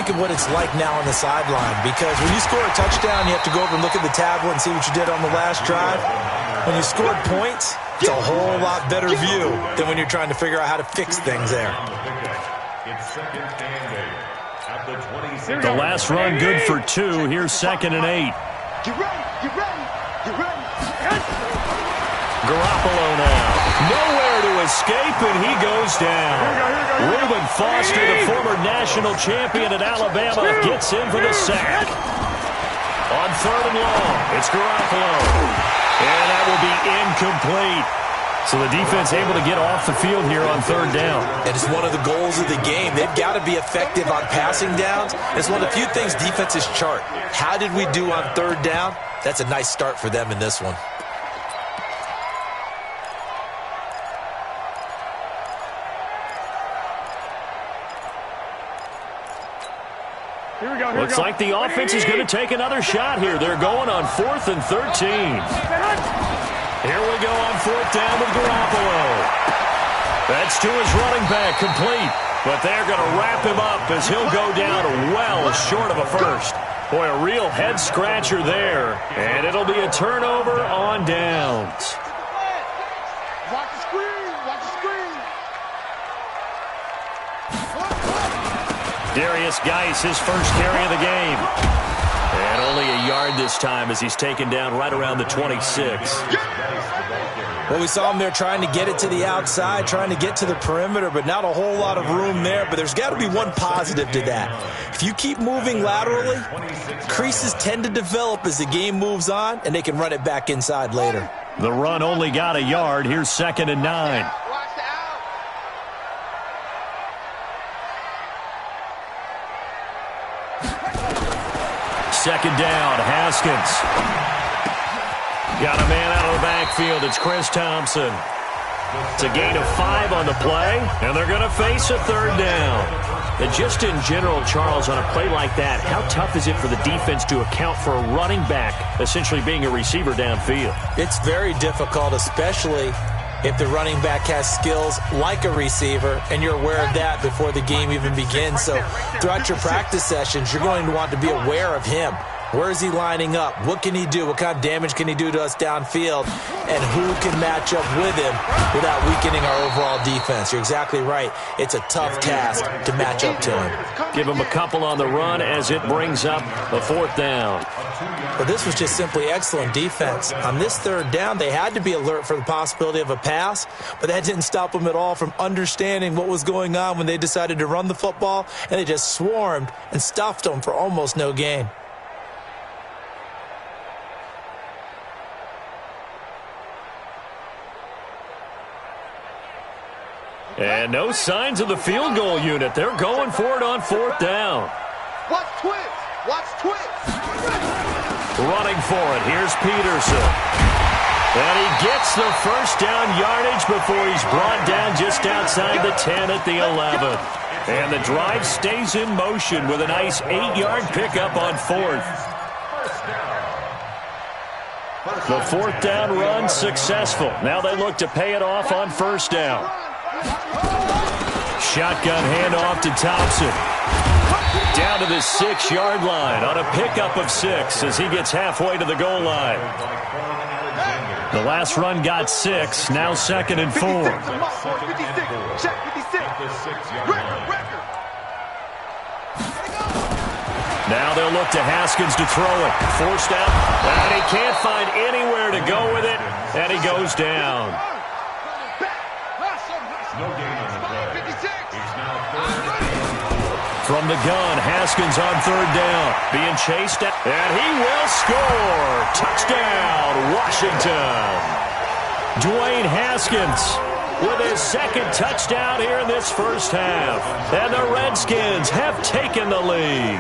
think of what it's like now on the sideline, because when you score a touchdown, you have to go over and look at the tablet and see what you did on the last drive. When you scored points, it's a whole lot better view than when you're trying to figure out how to fix things there. The last run good for 2. Here's 2nd and 8. Garoppolo now. Nowhere to escape, and he goes down. Reuben Foster, the former national champion at Alabama, gets in for the sack. On 3rd and long, it's Garoppolo. And that will be incomplete. So the defense able to get off the field here on 3rd down. And it's one of the goals of the game. They've got to be effective on passing downs. It's one of the few things defenses chart. How did we do on 3rd down? That's a nice start for them in this one. Looks like the offense is going to take another shot here. They're going on 4th and 13. Here we go on 4th down with Garoppolo. That's to his running back, complete. But they're going to wrap him up as he'll go down well short of a first. Boy, a real head-scratcher there. And it'll be a turnover on downs. Watch the screen. Watch the screen. Darius Geis, his first carry of the game. And only a yard this time as he's taken down right around the 26. Well, we saw him there trying to get it to the outside, trying to get to the perimeter, but not a whole lot of room there. But there's got to be one positive to that. If you keep moving laterally, creases tend to develop as the game moves on, and they can run it back inside later. The run only got a yard. Here's 2nd and 9. 2nd down, Haskins. Got a man out of the backfield. It's Chris Thompson. It's a gain of 5 on the play, and they're going to face a 3rd down. And just in general, Charles, on a play like that, how tough is it for the defense to account for a running back essentially being a receiver downfield? It's very difficult, especially if the running back has skills like a receiver, and you're aware of that before the game even begins. So throughout your practice sessions, you're going to want to be aware of him. Where is he lining up? What can he do? What kind of damage can he do to us downfield? And who can match up with him without weakening our overall defense? You're exactly right. It's a tough task to match up to him. Give him a couple on the run as it brings up the 4th down. But this was just simply excellent defense. On this 3rd down, they had to be alert for the possibility of a pass, but that didn't stop them at all from understanding what was going on when they decided to run the football, and they just swarmed and stuffed them for almost no gain. And no signs of the field goal unit. They're going for it on 4th down. Watch twist. Watch twist. Running for it. Here's Peterson. And he gets the first down yardage before he's brought down just outside the 10 at the 11. And the drive stays in motion with a nice 8-yard pickup on 4th. The 4th down run successful. Now they look to pay it off on 1st down. Shotgun handoff to Thompson. Down to the 6-yard line on a pickup of 6 as he gets halfway to the goal line. The last run got 6. Now 2nd and 4. Now they'll look to Haskins to throw it. Forced out. And he can't find anywhere to go with it. And he goes down. From the gun, Haskins on 3rd down. Being chased, and he will score. Touchdown, Washington. Dwayne Haskins with his 2nd touchdown here in this first half. And the Redskins have taken the lead.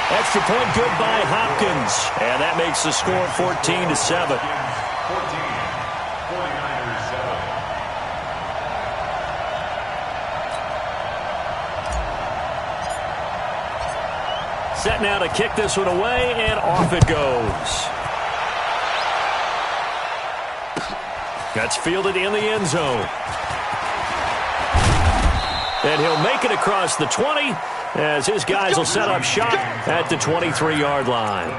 Extra point good by Hopkins. And that makes the score 14-7. Set now to kick this one away, and off it goes. That's fielded in the end zone. And he'll make it across the 20 as his guys will set up shop at the 23-yard line.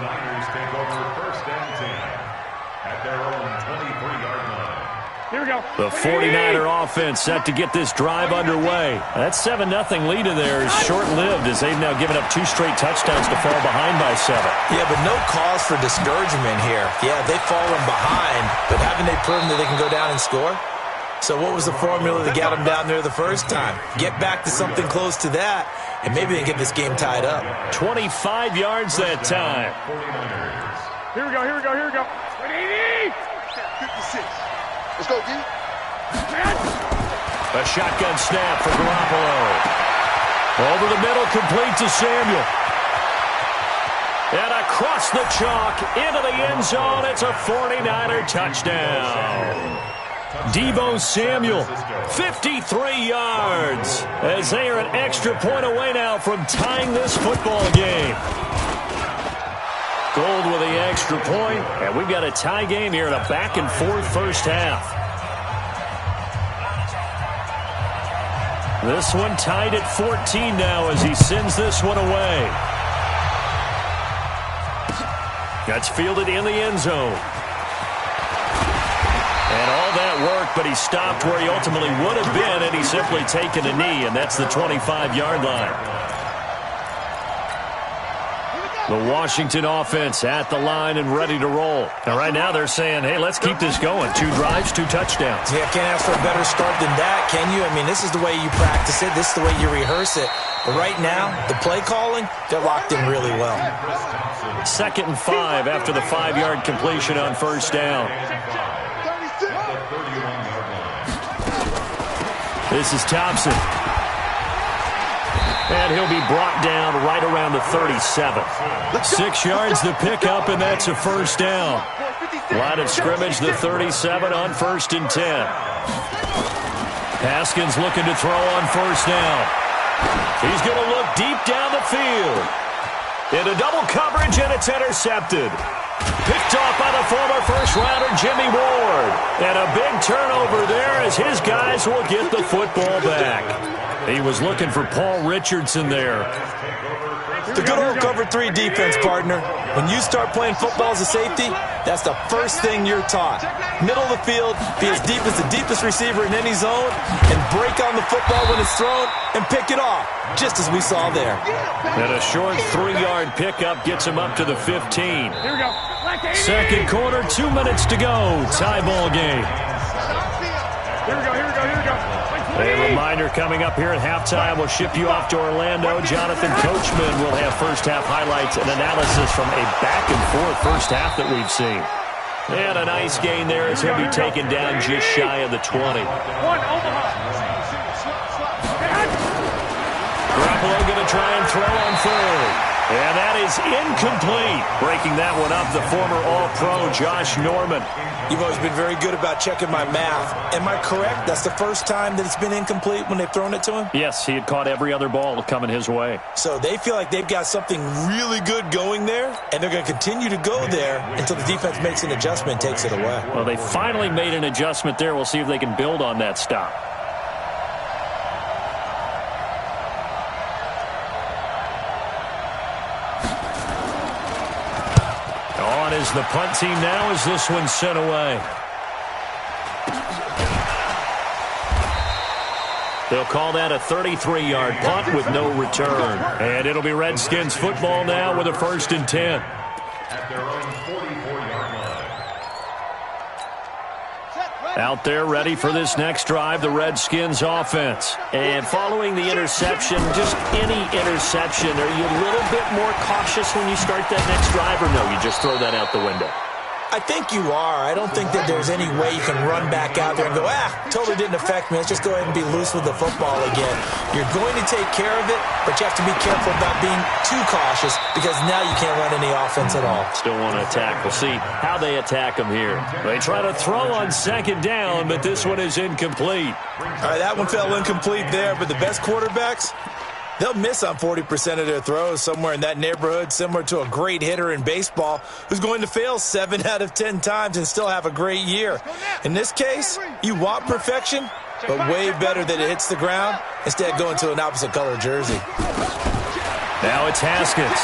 Here we go. The 49er offense set to get this drive underway. That 7-0 lead of theirs is short-lived as they've now given up 2 straight touchdowns to fall behind by 7. Yeah, but no cause for discouragement here. Yeah, they've fallen behind, but haven't they proven that they can go down and score? So what was the formula that got them down there the first time? Get back to something close to that, and maybe they can get this game tied up. 25 yards that time. Here we go, here we go, here we go. 56. Let's go, D. A shotgun snap for Garoppolo. Over the middle, complete to Samuel. And across the chalk, into the end zone, it's a 49er touchdown. Deebo Samuel, 53 yards, as they are an extra point away now from tying this football game. Gold with the extra point, and we've got a tie game here in a back-and-forth first half. This one tied at 14 now as he sends this one away. That's fielded in the end zone. And all that worked, but he stopped where he ultimately would have been, and he's simply taken a knee, and that's the 25-yard line. The Washington offense at the line and ready to roll. And right now they're saying, hey, let's keep this going. 2 drives, 2 touchdowns. Yeah, can't ask for a better start than that, can you? I mean, this is the way you practice it. This is the way you rehearse it. But right now, the play calling, they're locked in really well. 2nd and 5 after the 5-yard completion on first down. This is Thompson. And he'll be brought down right around the 37. 6 yards the pickup, and that's a first down. Line of scrimmage, the 37 on 1st and 10. Haskins looking to throw on first down. He's going to look deep down the field. Into double coverage, and it's intercepted. Picked off by the former first-rounder Jimmy Ward. And a big turnover there as his guys will get the football back. He was looking for Paul Richardson there. The good old cover 3 defense, partner. When you start playing football as a safety, that's the first thing you're taught. Middle of the field, be as deep as the deepest receiver in any zone, and break on the football when it's thrown and pick it off, just as we saw there. And a short 3-yard pickup gets him up to the 15. Here we go. Second quarter, 2 minutes to go. Tie ball game. Here we go, here we go, here we go. A reminder coming up here at halftime. We'll ship you off to Orlando. Jonathan Coachman will have first-half highlights and analysis from a back-and-forth first half that we've seen. And a nice gain there as he'll be taken down just shy of the 20. Garoppolo going to try and throw on third. And that is incomplete. Breaking that one up, the former All-Pro Josh Norman. You've always been very good about checking my math. Am I correct? That's the first time that it's been incomplete when they've thrown it to him? Yes, he had caught every other ball coming his way. So they feel like they've got something really good going there, and they're going to continue to go there until the defense makes an adjustment and takes it away. Well, they finally made an adjustment there. We'll see if they can build on that stop. On is the punt team now as this one's sent away. They'll call that a 33-yard punt with no return. And it'll be Redskins football now with a 1st and 10. At their own 44-yard line. Out there ready for this next drive, the Redskins offense. And following the interception, just any interception, are you a little bit more cautious when you start that next drive, or no, you just throw that out the window? I think you are. I don't think that there's any way you can run back out there and go, totally didn't affect me. Let's just go ahead and be loose with the football again. You're going to take care of it, but you have to be careful about being too cautious because now you can't run any offense at all. Still want to attack. We'll see how they attack them here. They try to throw on 2nd down, but this one is incomplete. All right, that one fell incomplete there, but the best quarterbacks, they'll miss on 40% of their throws, somewhere in that neighborhood, similar to a great hitter in baseball who's going to fail 7 out of 10 times and still have a great year. In this case, you want perfection, but way better that it hits the ground instead of going to an opposite color jersey. Now it's Haskins.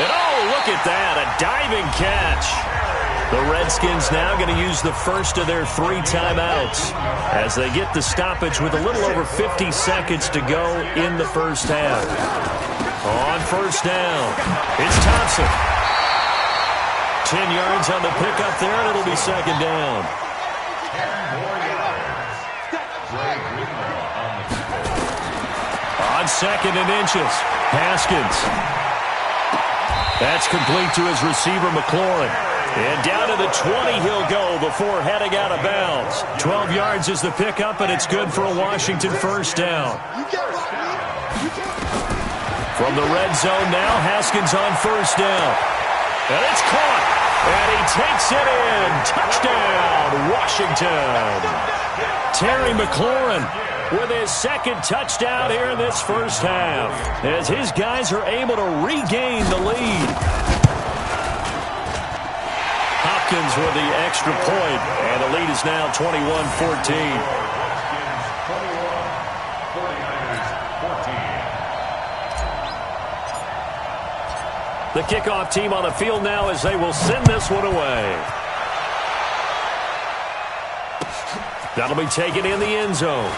And oh, look at that, a diving catch. The Redskins now going to use the first of their 3 timeouts as they get the stoppage with a little over 50 seconds to go in the first half. On first down, it's Thompson. 10 yards on the pickup there, and it'll be second down. On second and inches, Haskins. That's complete to his receiver, McLaurin. And down to the 20 he'll go before heading out of bounds. 12 yards is the pickup, and it's good for a Washington first down. From the red zone now, Haskins on first down. And it's caught. And he takes it in. Touchdown, Washington. Terry McLaurin with his second touchdown here in this first half, as his guys are able to regain the lead. Hopkins with the extra point, and the lead is now 21-14. The kickoff team on the field now as they will send this one away. That'll be taken in the end zone.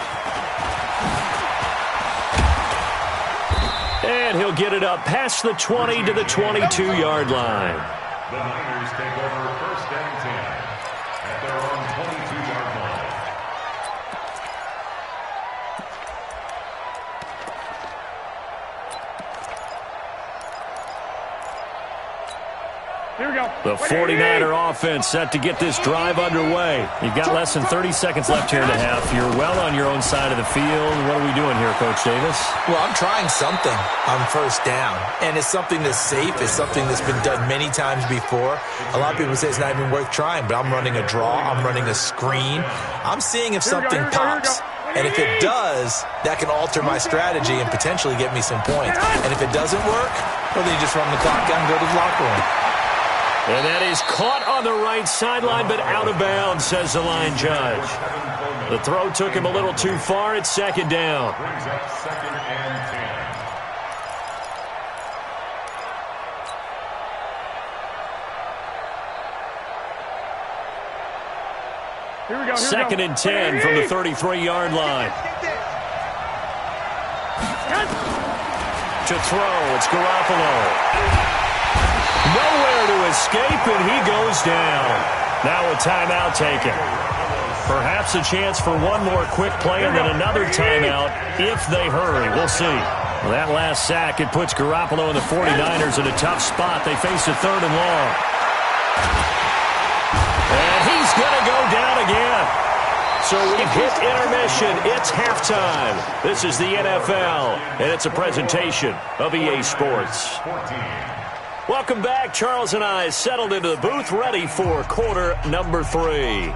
And he'll get it up past the 20 to the 22-yard line. The Niners take over first and 10 at their own 22-yard line. Here we go. The 49er offense set to get this drive underway. You've got less than 30 seconds left here in the half. You're well on your own side of the field. What are we doing here, Coach Davis? Well, I'm trying something on first down, and it's something that's safe. It's something that's been done many times before. A lot of people say it's not even worth trying, but I'm running a draw. I'm running a screen. I'm seeing if something pops. And if it does, that can alter my strategy and potentially get me some points. And if it doesn't work, well, then you just run the clock out and go to the locker room. And that is caught on the right sideline, but out of bounds, says the line judge. The throw took him a little too far. It's second down. Brings up second and 10. Here we go. Second and 10 from the 33-yard line. To throw, it's Garoppolo. Nowhere to escape, and he goes down. Now a timeout taken. Perhaps a chance for one more quick play and then another timeout if they hurry. We'll see. Well, that last sack, it puts Garoppolo and the 49ers in a tough spot. They face a third and long. And he's going to go down again. So we've hit intermission. It's halftime. This is the NFL, and it's a presentation of EA Sports. Welcome back. Charles and I settled into the booth, ready for quarter number 3.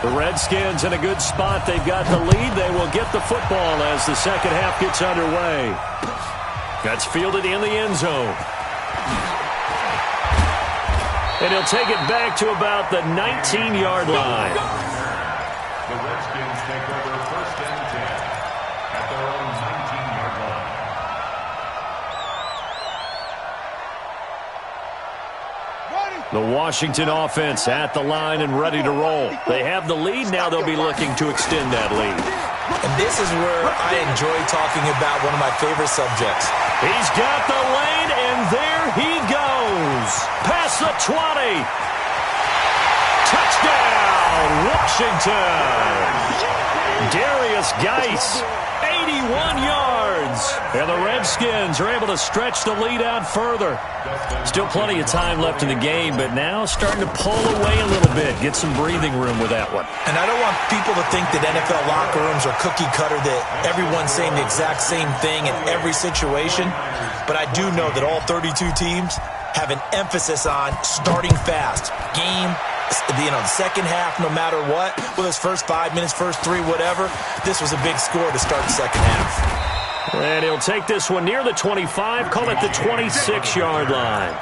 The Redskins in a good spot. They've got the lead. They will get the football as the second half gets underway. That's fielded in the end zone. And he'll take it back to about the 19-yard line. The Redskins take over first and 10 at their own 19-yard line. The Washington offense at the line and ready to roll. They have the lead. Now they'll be looking to extend that lead. And this is where I enjoy talking about one of my favorite subjects. He's got the lane, and there he goes. Past the 20. Touchdown, Washington. Darius Geis, 81 yards. And the Redskins are able to stretch the lead out further. Still plenty of time left in the game, but now starting to pull away a little bit. Get some breathing room with that one. And I don't want people to think that NFL locker rooms are cookie cutter, that everyone's saying the exact same thing in every situation. But I do know that all 32 teams have an emphasis on starting fast, game the second half, no matter what, with his first 5 minutes, first 3, whatever, this was a big score to start the second half. And he'll take this one near the 25, call it the 26-yard line.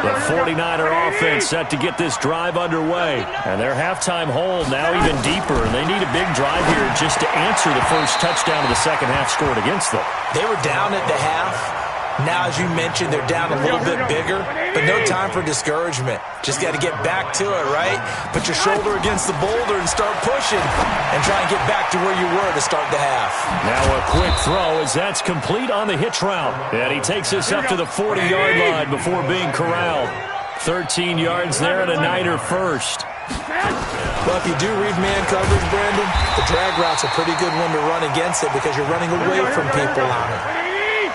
The 49er offense set to get this drive underway. And their halftime hole now even deeper, and they need a big drive here just to answer the first touchdown of the second half scored against them. They were down at the half. Now, as you mentioned, they're down a little bit bigger, but no time for discouragement. Just got to get back to it, right? Put your shoulder against the boulder and start pushing and try and get back to where you were to start the half. Now a quick throw as that's complete on the hitch route. And he takes us up to the 40-yard line before being corralled. 13 yards there and a Niner first. Well, if you do read man coverage, Brandon, the drag route's a pretty good one to run against it because you're running away from people on it.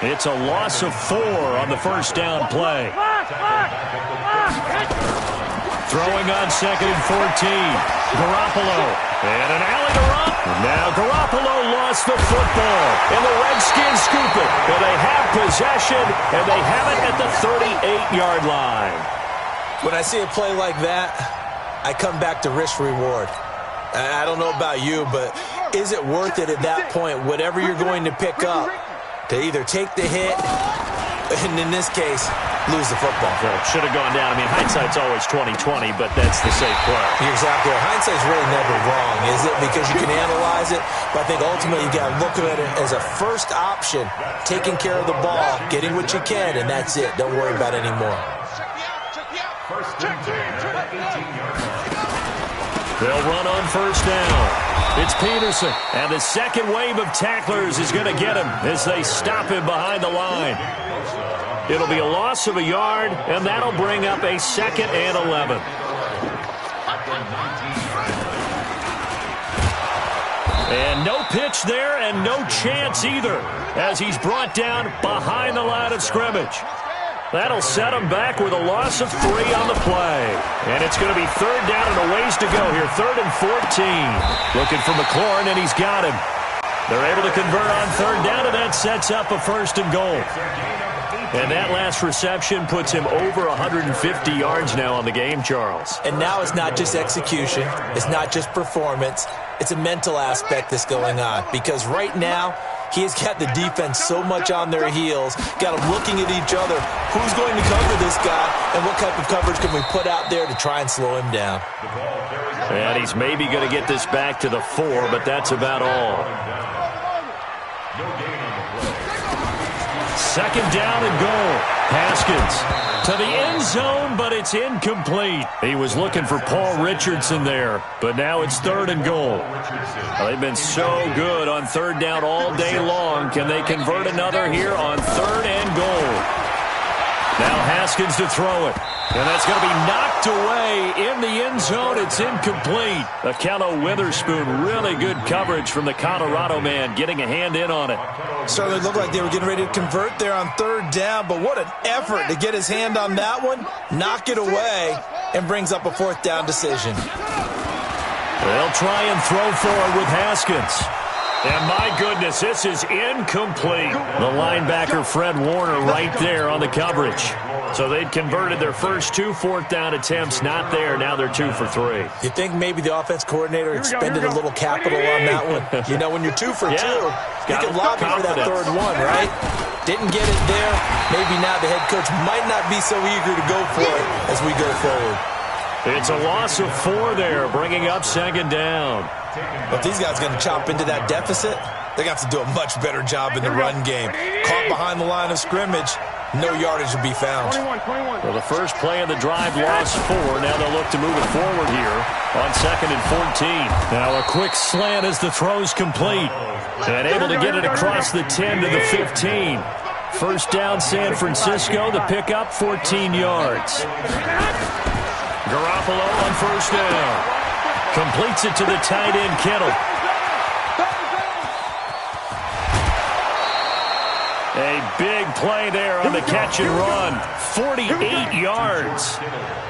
It's a loss of 4 on the first down play. Throwing on second and 14. Garoppolo. And an alley to run. Now Garoppolo lost the football. And the Redskins scoop it. And they have possession. And they have it at the 38-yard line. When I see a play like that, I come back to risk-reward. I don't know about you, but is it worth it at that point, whatever you're going to pick up, to either take the hit, and in this case, lose the football? Well, should have gone down. I mean, hindsight's always 20/20, but that's the safe play. You're exactly right. Hindsight's really never wrong, is it? Because you can analyze it, but I think ultimately you got to look at it as a first option, taking care of the ball, getting what you can, and that's it. Don't worry about it anymore. They'll run on first down. It's Peterson, and the second wave of tacklers is going to get him as they stop him behind the line. It'll be a loss of a yard, and that'll bring up a 2nd and 11. And no pitch there, and no chance either, as he's brought down behind the line of scrimmage. That'll set him back with a loss of 3 on the play. And it's going to be third down and a ways to go here. 3rd and 14. Looking for McLaurin, and he's got him. They're able to convert on third down, and that sets up a 1st and goal. And that last reception puts him over 150 yards now on the game, Charles. And now it's not just execution. It's not just performance. It's a mental aspect that's going on. Because right now, he has got the defense so much on their heels, got them looking at each other. Who's going to cover this guy, and what type of coverage can we put out there to try and slow him down? And he's maybe going to get this back to the 4, but that's about all. 2nd down and goal. Haskins to the end zone, but it's incomplete. He was looking for Paul Richardson there, but now it's 3rd and goal. They've been so good on third down all day long. Can they convert another here on 3rd and goal? Now Haskins to throw it. And that's going to be knocked away in the end zone. It's incomplete. Akello Witherspoon, really good coverage from the Colorado man, getting a hand in on it. Certainly looked like they were getting ready to convert there on 3rd down, but what an effort to get his hand on that one, knock it away, and brings up a 4th down decision. They'll try and throw forward with Haskins. And my goodness, this is incomplete. The linebacker, Fred Warner, right there on the coverage. So they'd converted their first 2 4th down attempts. Not there. Now they're 2 for 3. You think maybe the offense coordinator expended a little capital on that one? You know, when you're 2 for 2, you can lobby for that 3rd one, right? Didn't get it there. Maybe now the head coach might not be so eager to go for it as we go forward. It's a loss of 4 there, bringing up 2nd down. But these guys are going to chop into that deficit. They're going to have to do a much better job in the run game. Caught behind the line of scrimmage, no yardage to be found. Well, the first play of the drive lost 4. Now they'll look to move it forward here on 2nd and 14. Now a quick slant as the throw's complete. And able to get it across the 10 to the 15. First down San Francisco, the pickup 14 yards. Garoppolo on first down. Completes it to the tight end, Kittle. A big play there on the catch and run. 48 yards.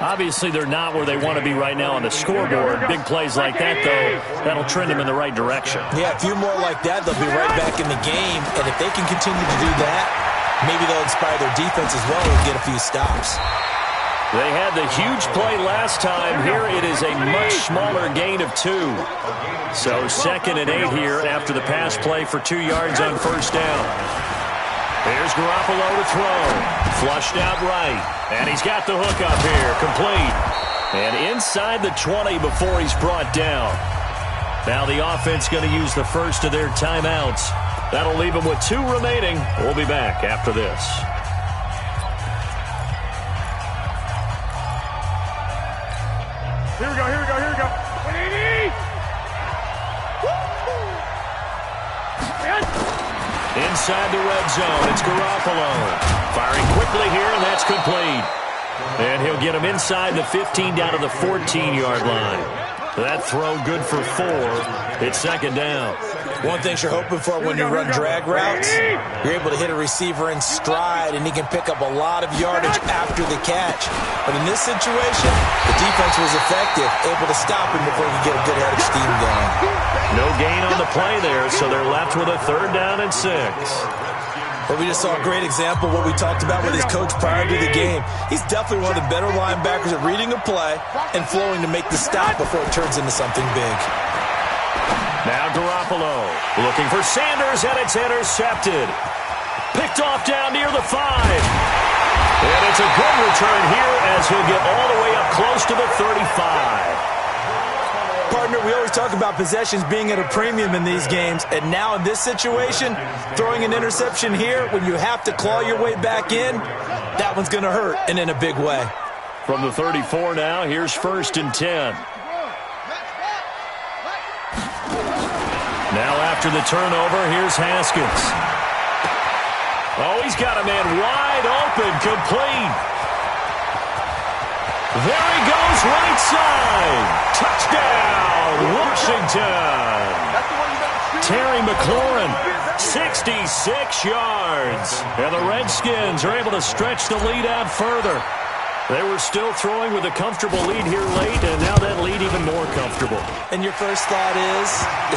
Obviously, they're not where they want to be right now on the scoreboard. Big plays like that, though, that'll trend them in the right direction. Yeah, a few more like that, they'll be right back in the game. And if they can continue to do that, Maybe they'll inspire their defense as well and get a few stops. They had the huge play last time. Here it is a much smaller gain of 2. So 2nd and 8 here after the pass play for 2 yards on first down. Here's Garoppolo to throw. Flushed out right. And he's got the hook up here. Complete. And inside the 20 before he's brought down. Now the offense going to use the first of their timeouts. That'll leave them with 2 remaining. We'll be back after this. Here we go, here we go, here we go. 180! Inside the red zone, it's Garoppolo. Firing quickly here, and that's complete. And he'll get him inside the 15 down to the 14-yard line. That throw good for 4. It's 2nd down. One thing you're hoping for when you run drag routes, you're able to hit a receiver in stride, and he can pick up a lot of yardage after the catch. But in this situation, the defense was effective, able to stop him before he could get a good head of steam going. No gain on the play there, so they're left with a 3rd down and 6. But we just saw a great example of what we talked about with his coach prior to the game. He's definitely one of the better linebackers at reading a play and flowing to make the stop before it turns into something big. Now Garoppolo looking for Sanders, and it's intercepted. Picked off down near the 5. And it's a good return here as he'll get all the way up close to the 35. Partner, we always talk about possessions being at a premium in these games, and now in this situation, throwing an interception here when you have to claw your way back in, that one's going to hurt, and in a big way. From the 34 now, here's 1st and 10. Now after the turnover, here's Haskins. Oh, he's got a man wide open, complete. There he goes, right side. Touchdown, Washington. Terry McLaurin, 66 yards. And the Redskins are able to stretch the lead out further. They were still throwing with a comfortable lead here late, and now that lead even more comfortable. And your first thought is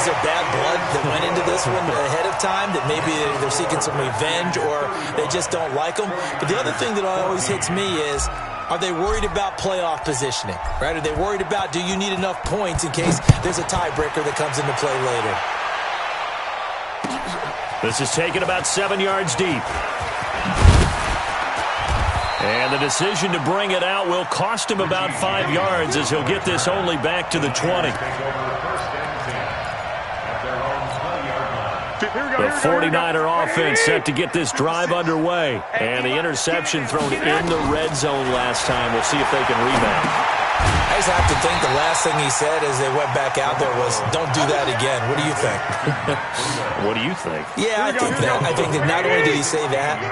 there bad blood that went into this one ahead of time, that maybe they're seeking some revenge or they just don't like them? But the other thing that always hits me is, are they worried about playoff positioning, right? Are they worried about, do you need enough points in case there's a tiebreaker that comes into play later? This is taken about 7 yards deep. And the decision to bring it out will cost him about 5 yards as he'll get this only back to the 20. The 49er offense set to get this drive underway. And the interception thrown in the red zone last time. We'll see if they can rebound. I just have to think the last thing he said as they went back out there was, don't do that again. What do you think? What do you think? Yeah, I think that. I think that not only did he say that,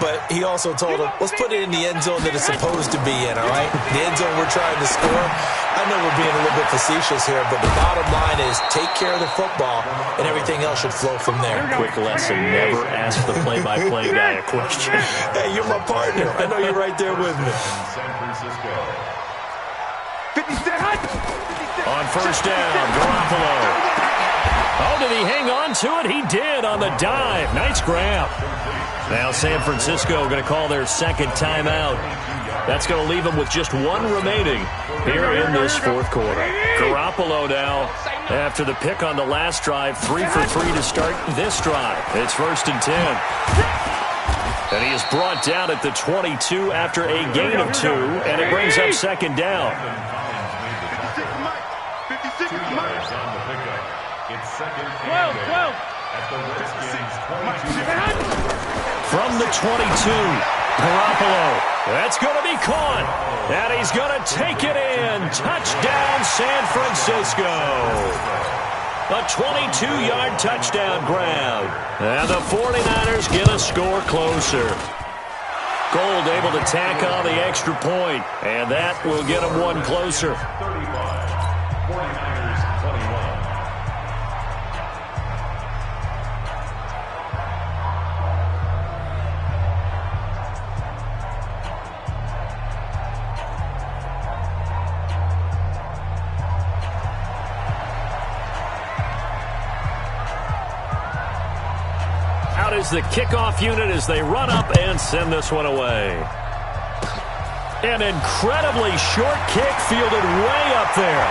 but he also told him, let's put it in the end zone that it's supposed to be in, all right? The end zone we're trying to score. I know we're being a little bit facetious here, but the bottom line is take care of the football, and everything else should flow from there. Quick lesson, never ask the play-by-play guy a question. Hey, you're my partner. I know you're right there with me. On first down, Garoppolo. Oh, did he hang on to it? He did on the dive. Nice grab. Now San Francisco going to call their 2nd timeout. That's going to leave them with just 1 remaining here in this 4th quarter. Garoppolo now, after the pick on the last drive, 3 for 3 to start this drive. It's 1st and 10. And he is brought down at the 22 after a gain of 2, and it brings up 2nd down. From the 22, Garoppolo. That's going to be caught. And he's going to take it in. Touchdown, San Francisco. A 22-yard touchdown grab. And the 49ers get a score closer. Gold able to tack on the extra point, and that will get them 1 closer. 35, 49ers 21. is the kickoff unit as they run up and send this one away. An incredibly short kick fielded way up there.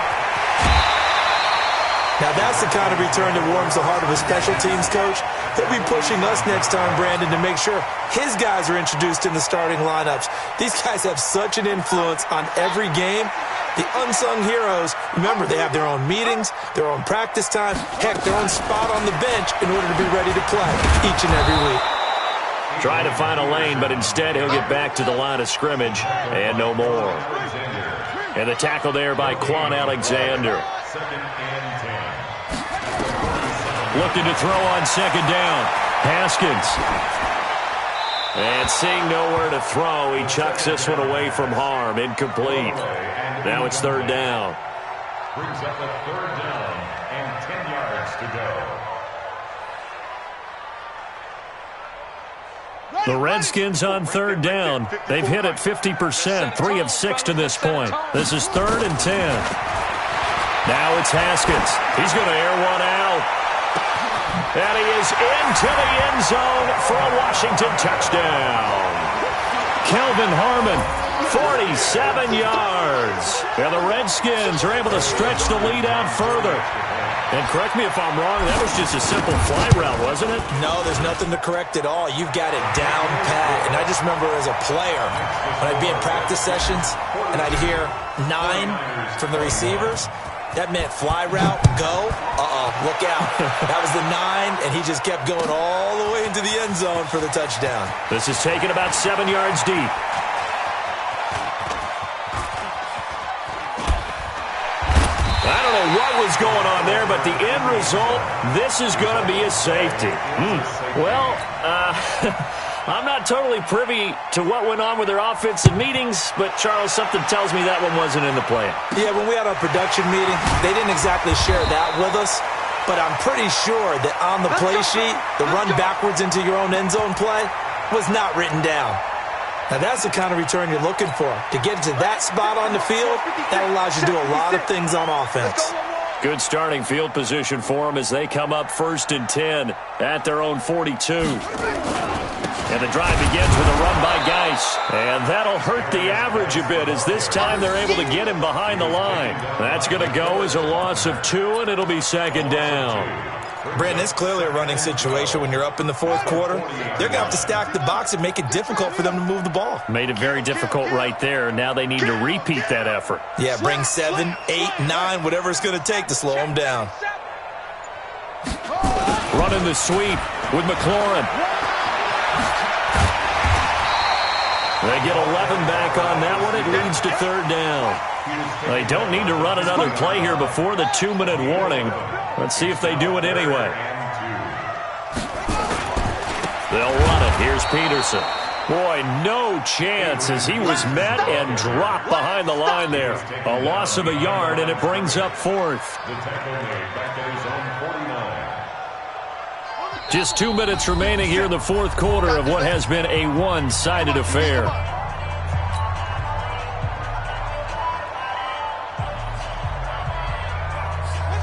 Now that's the kind of return that warms the heart of a special teams coach. He'll be pushing us next time, Brandon, to make sure his guys are introduced in the starting lineups. These guys have such an influence on every game. The unsung heroes, remember, they have their own meetings, their own practice time, heck, their own spot on the bench in order to be ready to play each and every week. Trying to find a lane, but instead he'll get back to the line of scrimmage and no more. And the tackle there by Quan Alexander. Looking to throw on second down. Haskins. And seeing nowhere to throw, he chucks this one away from harm. Incomplete. Now it's third down. Brings up a third down and 10 yards to go. The Redskins on third down. They've hit it 50%, 3 of 6 to this point. This is 3rd and 10. Now it's Haskins. He's going to air one out. And he is into the end zone for a Washington touchdown. Kelvin Harmon, 47 yards. And the Redskins are able to stretch the lead out further. And correct me if I'm wrong, that was just a simple fly route, wasn't it? No, there's nothing to correct at all. You've got it down pat. And I just remember as a player, when I'd be in practice sessions and I'd hear 9 from the receivers, that meant fly route, go, look out. That was the 9, and he just kept going all the way into the end zone for the touchdown. This is taken about 7 yards deep. I don't know what was going on there, but the end result, this is going to be a safety. Well, I'm not totally privy to what went on with their offensive meetings, but, Charles, something tells me that one wasn't in the plan. Yeah, when we had our production meeting, they didn't exactly share that with us, but I'm pretty sure that on the play sheet, the run backwards into your own end zone play was not written down. Now, that's the kind of return you're looking for. To get to that spot on the field, that allows you to do a lot of things on offense. Good starting field position for them as they come up 1st and 10 at their own 42. And the drive begins with a run by Geis. And that'll hurt the average a bit as this time they're able to get him behind the line. That's going to go as a loss of 2, and it'll be second down. Brandon, it's clearly a running situation when you're up in the 4th quarter. They're going to have to stack the box and make it difficult for them to move the ball. Made it very difficult right there. Now they need to repeat that effort. Yeah, bring 7, 8, 9, whatever it's going to take to slow them down. Running the sweep with McLaurin. They get 11 back on that one. It leads to third down. They don't need to run another play here before the 2-minute warning. Let's see if they do it anyway. They'll run it. Here's Peterson. Boy, no chance as he was met and dropped behind the line there. A loss of a yard, and it brings up 4th. Just 2 minutes remaining here in the 4th quarter of what has been a one-sided affair.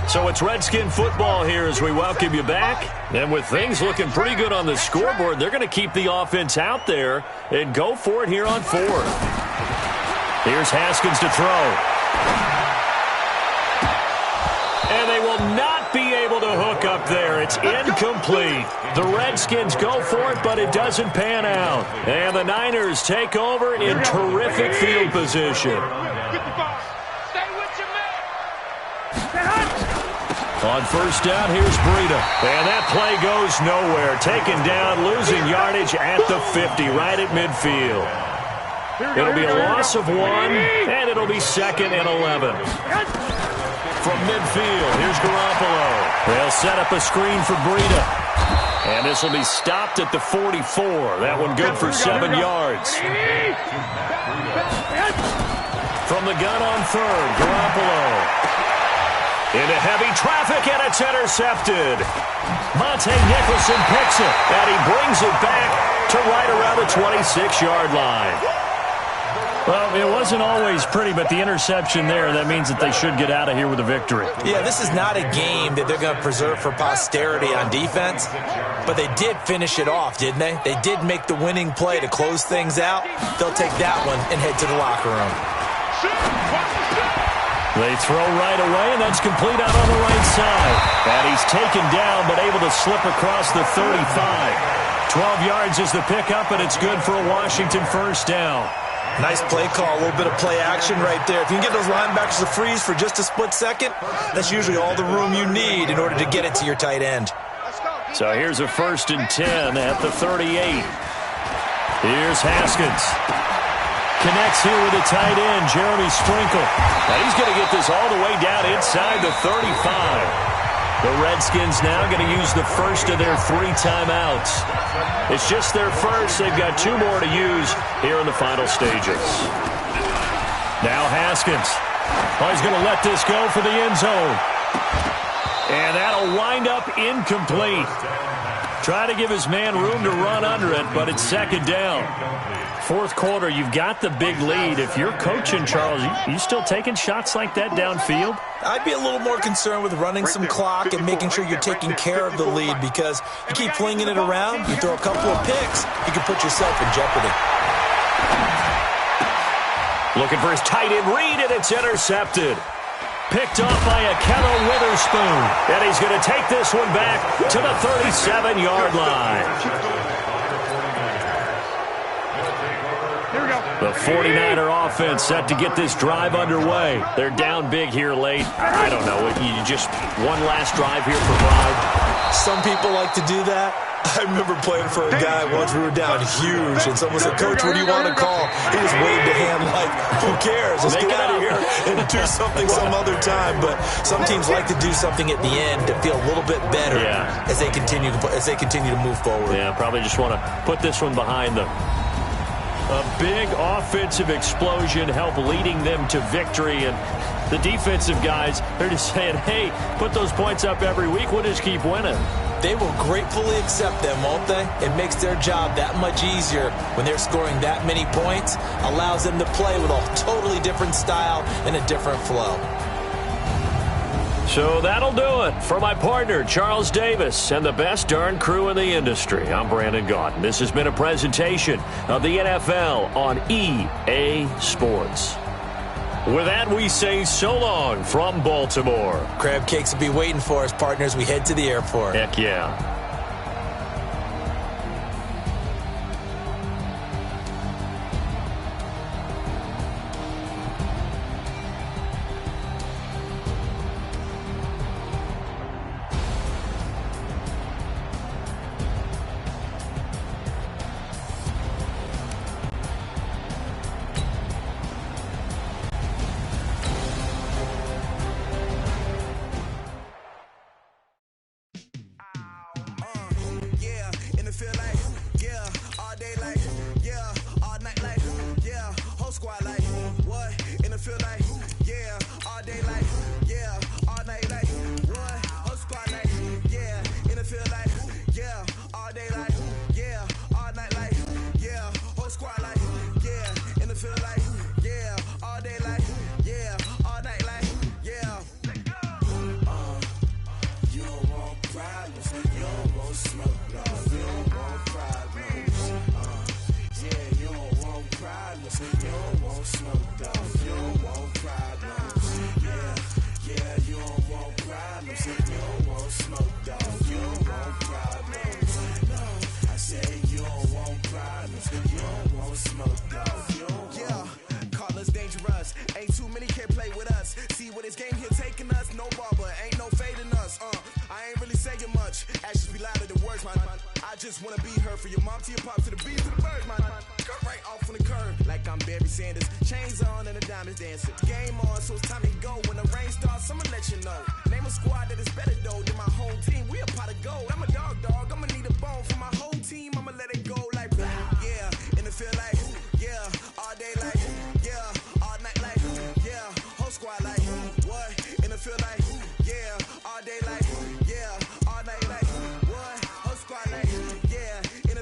So it's Redskin football here as we welcome you back. And with things looking pretty good on the scoreboard, they're going to keep the offense out there and go for it here on 4th. Here's Haskins to throw. And they will not be able to hook up there. It's incomplete. The Redskins go for it, but it doesn't pan out. And the Niners take over in terrific field position. On first down, here's Breida. And that play goes nowhere. Taken down, losing yardage at the 50, right at midfield. It'll be a loss of 1, and it'll be 2nd and 11. From midfield, here's Garoppolo. They'll set up a screen for Breida. And this will be stopped at the 44. That one good for 7 yards. From the gun on 3rd, Garoppolo. Into heavy traffic, and it's intercepted. Monte Nicholson picks it, and he brings it back to right around the 26-yard line. Well, it wasn't always pretty, but the interception there, that means that they should get out of here with a victory. Yeah, this is not a game that they're going to preserve for posterity on defense, but they did finish it off, didn't they? They did make the winning play to close things out. They'll take that one and head to the locker room. They throw right away, and that's complete out on the right side. And he's taken down, but able to slip across the 35. 12 yards is the pickup, and it's good for a Washington first down. Nice play call, a little bit of play action right there. If you can get those linebackers to freeze for just a split second, that's usually all the room you need in order to get it to your tight end. So here's a 1st and 10 at the 38. Here's Haskins. Connects here with the tight end, Jeremy Sprinkle. Now he's going to get this all the way down inside the 35. The Redskins now going to use the first of their 3 timeouts. It's just their first. They've got 2 more to use here in the final stages. Now Haskins. Oh, he's going to let this go for the end zone. And that'll wind up incomplete. Try to give his man room to run under it, but it's 2nd down. 4th quarter, you've got the big lead. If you're coaching, Charles, you still taking shots like that downfield? I'd be a little more concerned with running some clock and making sure you're taking care of the lead, because you keep flinging it around, you throw a couple of picks, you can put yourself in jeopardy. Looking for his tight end read, and it's intercepted. Picked off by a Kettle Witherspoon. And he's going to take this one back to the 37-yard line. The 49er offense set to get this drive underway. They're down big here late. I don't know. You just one last drive here for pride. Some people like to do that. I remember playing for a guy once. We were down huge, and someone said, "Coach, what do you want to call?" He just waved a hand like, "Who cares? Let's get out of here and do something some other time." But some teams like to do something at the end to feel a little bit better as they continue to move forward. Yeah, probably just want to put this one behind them. A big offensive explosion helped leading them to victory, and the defensive guys, they're just saying, hey, put those points up every week, we'll just keep winning. They will gratefully accept them, won't they? It makes their job that much easier when they're scoring that many points, allows them to play with a totally different style and a different flow. So that'll do it for my partner, Charles Davis, and the best darn crew in the industry. I'm Brandon Gaudin. This has been a presentation of the NFL on EA Sports. With that, we say so long from Baltimore. Crab cakes will be waiting for us, partners. We head to the airport. Heck yeah.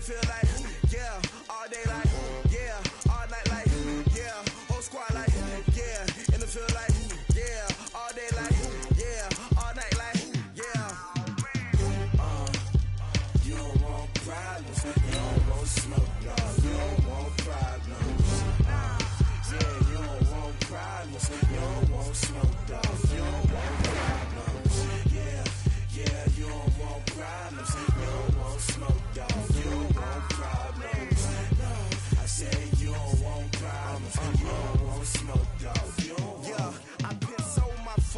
Feel like, yeah, all day like, yeah, all night like, yeah.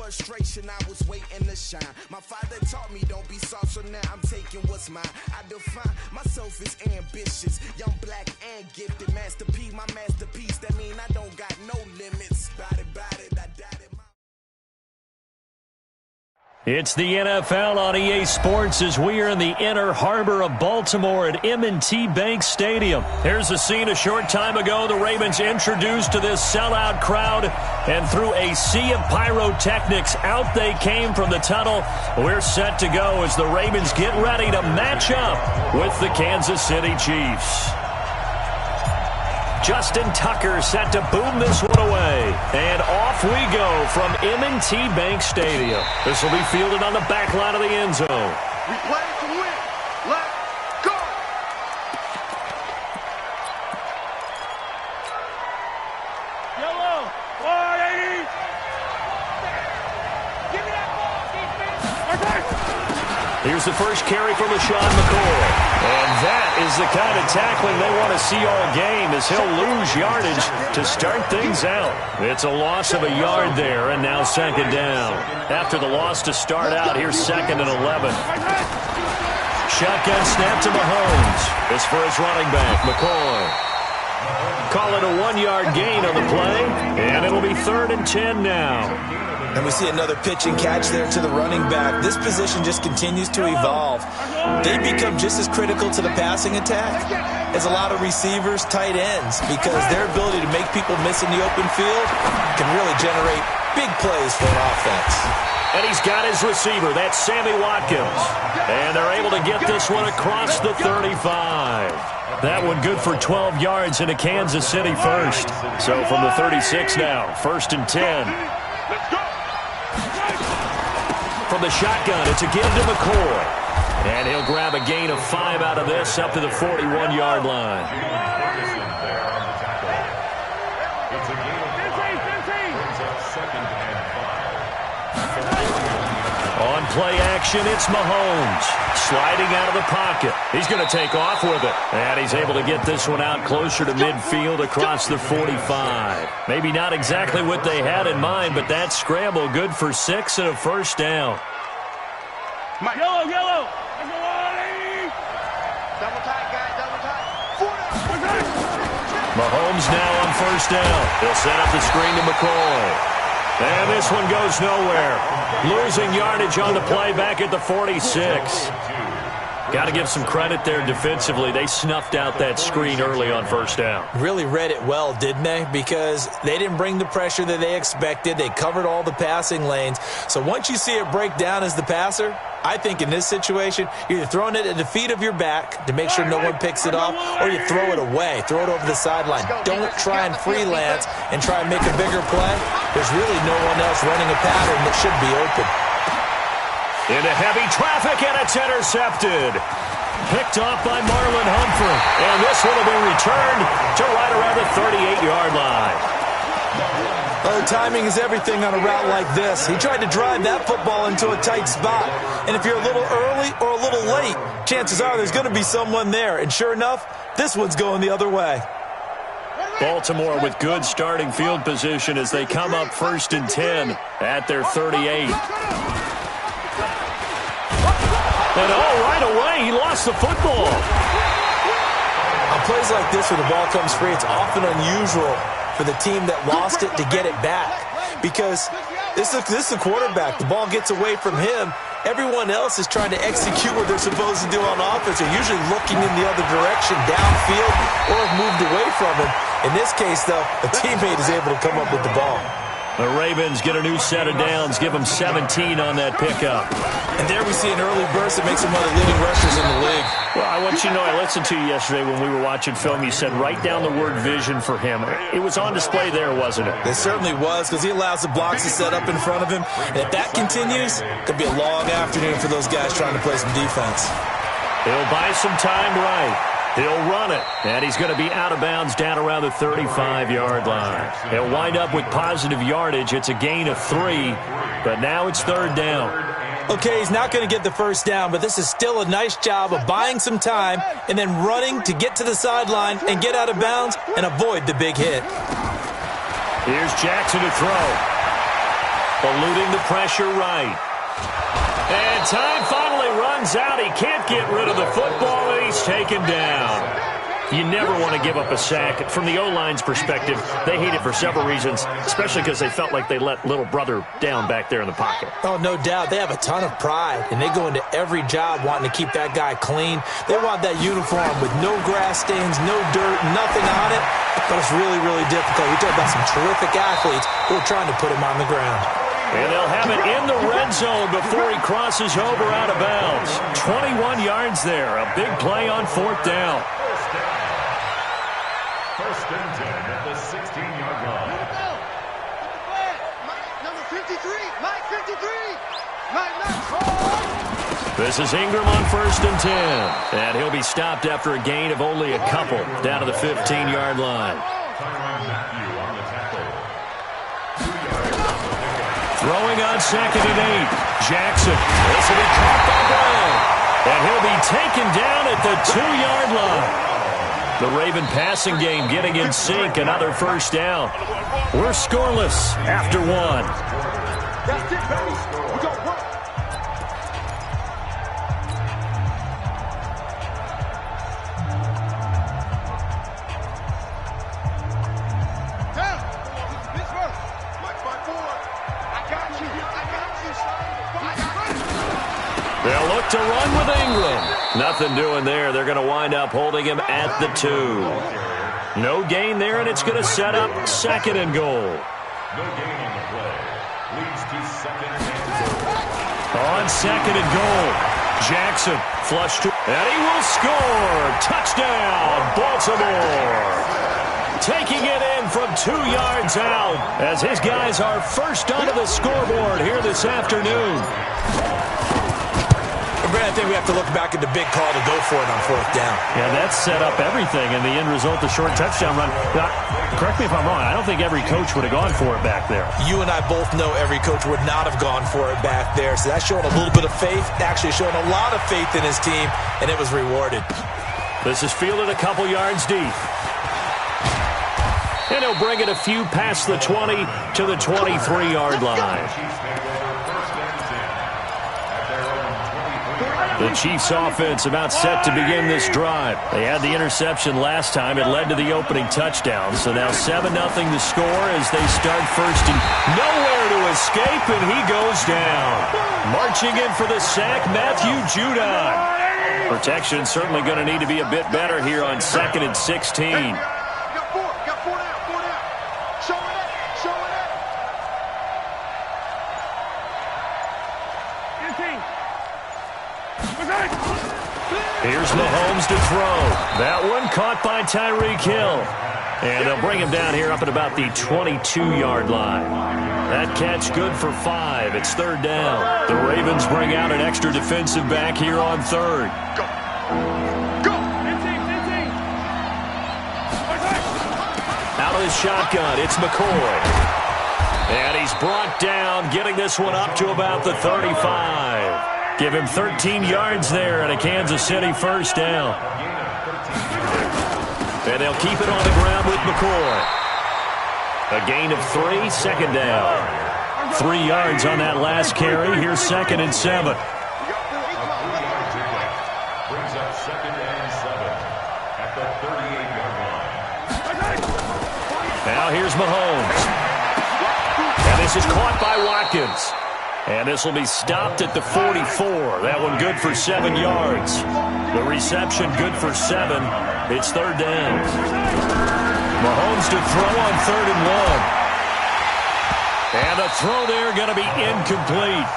frustration, I was waiting to shine. My father taught me don't be soft, so now I'm taking what's mine. I define myself as ambitious, young, black, and gifted. Master P, my masterpiece. That mean I don't got no limits. Bout it, I doubt it. It's the NFL on EA Sports as we are in the inner harbor of Baltimore at M&T Bank Stadium. Here's a scene a short time ago. The Ravens introduced to this sellout crowd, and through a sea of pyrotechnics, out they came from the tunnel. We're set to go as the Ravens get ready to match up with the Kansas City Chiefs. Justin Tucker set to boom this one away. And off we go from M&T Bank Stadium. This will be fielded on the back line of the end zone. We play to win. Let's go. Yellow. 180. Give me that ball, defense. Here's the first carry from LaShawn McCoy. And that is the kind of tackling they want to see all game, as he'll lose yardage to start things out. It's a loss of a yard there, and now second down. After the loss to start out, here's 2nd and 11. Shotgun snap to Mahomes. This for his running back, McCoy. Call it a 1-yard gain on the play, and it'll be 3rd and 10 now. And we see another pitch and catch there to the running back. This position just continues to evolve. They become just as critical to the passing attack as a lot of receivers, tight ends, because their ability to make people miss in the open field can really generate big plays for an offense. And he's got his receiver. That's Sammy Watkins. And they're able to get this one across the 35. That one good for 12 yards into Kansas City first. So from the 36 now, 1st and 10. From the shotgun, it's a give to McCoy. And he'll grab a gain of 5 out of this up to the 41-yard line. It's a gain of 5. Brings up 2nd and 5. On play action, it's Mahomes. Sliding out of the pocket. He's going to take off with it. And he's able to get this one out closer to midfield across the 45. Maybe not exactly what they had in mind, but that scramble good for 6 and a first down. Yellow. Double tight, guys, double tight. Mahomes now on 1st down. He'll set up the screen to McCoy. And this one goes nowhere. Losing yardage on the play back at the 46. Got to give some credit there defensively. They snuffed out that screen early on 1st down. Really read it well, didn't they? Because they didn't bring the pressure that they expected. They covered all the passing lanes. So once you see it break down as the passer, I think in this situation, you're either throwing it at the feet of your back to make sure no one picks it off, or you throw it away. Throw it over the sideline. Don't try and freelance and try and make a bigger play. There's really no one else running a pattern that should be open. Into heavy traffic, and it's intercepted. Picked off by Marlon Humphrey. And this one will be returned to right around the 38-yard line. Oh, timing is everything on a route like this. He tried to drive that football into a tight spot. And if you're a little early or a little late, chances are there's going to be someone there. And sure enough, this one's going the other way. Baltimore with good starting field position as they come up 1st and 10 at their 38. And right away, he lost the football. On plays like this where the ball comes free, it's often unusual for the team that lost it to get it back. Because this is the quarterback. The ball gets away from him. Everyone else is trying to execute what they're supposed to do on offense. They're usually looking in the other direction, downfield, or have moved away from him. In this case, though, a teammate is able to come up with the ball. The Ravens get a new set of downs, give them 17 on that pickup. And there we see an early burst that makes him one of the leading rushers in the league. Well, I want you to know, I listened to you yesterday when we were watching film. You said write down the word vision for him. It was on display there, wasn't it? It certainly was, because he allows the blocks to set up in front of him. And if that continues, it could be a long afternoon for those guys trying to play some defense. He'll buy some time right. He'll run it, and he's going to be out of bounds down around the 35-yard line. He'll wind up with positive yardage. It's a gain of 3, but now it's 3rd down. Okay, he's not going to get the first down, but this is still a nice job of buying some time and then running to get to the sideline and get out of bounds and avoid the big hit. Here's Jackson to throw. eluding the pressure right. And time finally runs out. He can't get rid of the football, and he's taken down. You never want to give up a sack. From the O-line's perspective, they hate it for several reasons, especially because they felt like they let little brother down back there in the pocket. Oh, no doubt. They have a ton of pride, and they go into every job wanting to keep that guy clean. They want that uniform with no grass stains, no dirt, nothing on it. But it's really, really difficult. We talk about some terrific athletes who are trying to put him on the ground. And they'll have it in the red zone before he crosses over out of bounds. 21 yards there. A big play on 4th down. First and 10 at the 16-yard line. Number 53, Mike 53. This is Ingram on 1st and 10. And he'll be stopped after a gain of only a couple down to the 15-yard line. Matthew on the tackle. Throwing on 2nd and 8. Jackson. This will be caught by Brown. And he'll be taken down at the 2-yard line. The Raven passing game getting in sync. Another first down. We're scoreless after 1. That's it, baby. We got work. Down. This one. Mike by 4. I got you. They'll look to run with Ingram. Nothing doing there. They're going to wind up holding him at the 2. No gain there, and it's going to set up 2nd and goal. No gain on the play. Leads to 2nd and goal. On 2nd and goal. Jackson flushed to, and he will score. Touchdown, Baltimore. Taking it in from 2 yards out as his guys are first onto the scoreboard here this afternoon. Brad, I think we have to look back at the big call to go for it on 4th down. Yeah, that set up everything, and the end result, the short touchdown run. Now, correct me if I'm wrong, I don't think every coach would have gone for it back there. You and I both know every coach would not have gone for it back there, so that showed a little bit of faith, actually showing a lot of faith in his team, and it was rewarded. This is fielded a couple yards deep. And he'll bring it a few past the 20 to the 23-yard line. The Chiefs offense about set to begin this drive. They had the interception last time. It led to the opening touchdown. So now 7-0 to score as they start first and nowhere to escape, and he goes down. Marching in for the sack, Matthew Judon. Protection certainly going to need to be a bit better here on 2nd and 16. Got 4 down. Show it up. Here's Mahomes to throw. That one caught by Tyreek Hill. And they'll bring him down here up at about the 22-yard line. That catch good for 5. It's 3rd down. The Ravens bring out an extra defensive back here on 3rd. Go. Out of the shotgun, it's McCoy. And he's brought down, getting this one up to about the 35. Give him 13 yards there and a Kansas City first down. And they'll keep it on the ground with McCoy. A gain of 3, 2nd down. 3 yards on that last carry. Here's 2nd and 7. Brings up 2nd and 7 at the 38-yard line. Now here's Mahomes. And this is caught by Watkins. And this will be stopped at the 44. That one good for 7 yards. The reception good for 7. It's 3rd down. Mahomes to throw on 3rd and 1. And the throw there going to be incomplete.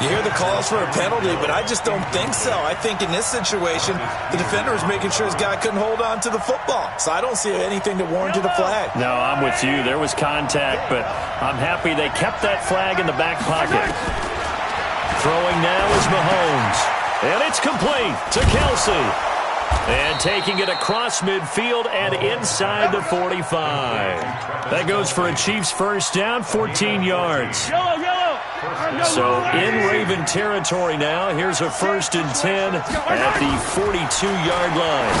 You hear the calls for a penalty, but I just don't think so. I think in this situation, the defender was making sure his guy couldn't hold on to the football. So I don't see anything that warranted a flag. No, I'm with you. There was contact, but I'm happy they kept that flag in the back pocket. Throwing now is Mahomes. And it's complete to Kelsey. And taking it across midfield and inside the 45. That goes for a Chiefs first down, 14 yards. So in Raven territory now. Here's a 1st and 10 at the 42-yard line.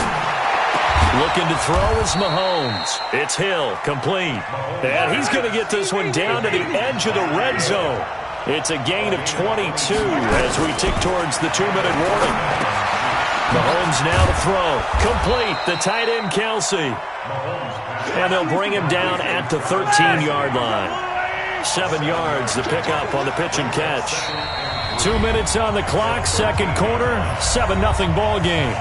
Looking to throw is Mahomes. It's Hill, complete. And he's going to get this one down to the edge of the red zone. It's a gain of 22 as we tick towards the 2-minute warning. Mahomes now to throw. Complete. The tight end, Kelsey. And they'll bring him down at the 13-yard line. 7 yards the pickup on the pitch and catch. 2 minutes on the clock, second quarter, 7-0 ball game.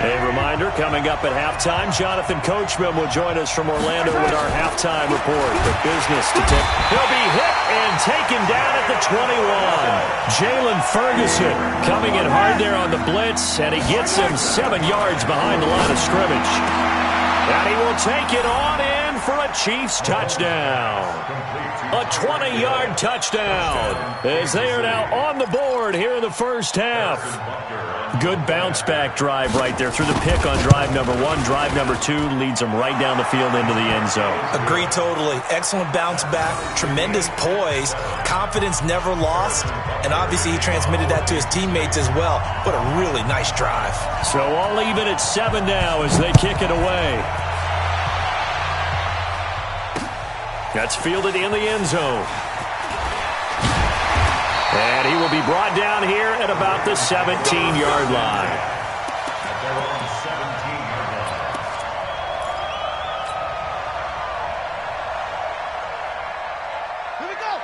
A reminder, coming up at halftime, Jonathan Coachman will join us from Orlando with our halftime report. The business to take. He'll be hit and taken down at the 21. Jalen Ferguson coming in hard there on the blitz, and he gets him 7 yards behind the line of scrimmage. And he will take it on in for a Chiefs touchdown. A 20-yard touchdown as they are now on the board here in the first half. Good bounce-back drive right there through the pick on drive number 1. Drive number 2 leads him right down the field into the end zone. Agree totally. Excellent bounce-back, tremendous poise, confidence never lost, and obviously he transmitted that to his teammates as well. What a really nice drive. So all even at 7 now as they kick it away. That's fielded in the end zone. And he will be brought down here at about the 17-yard line.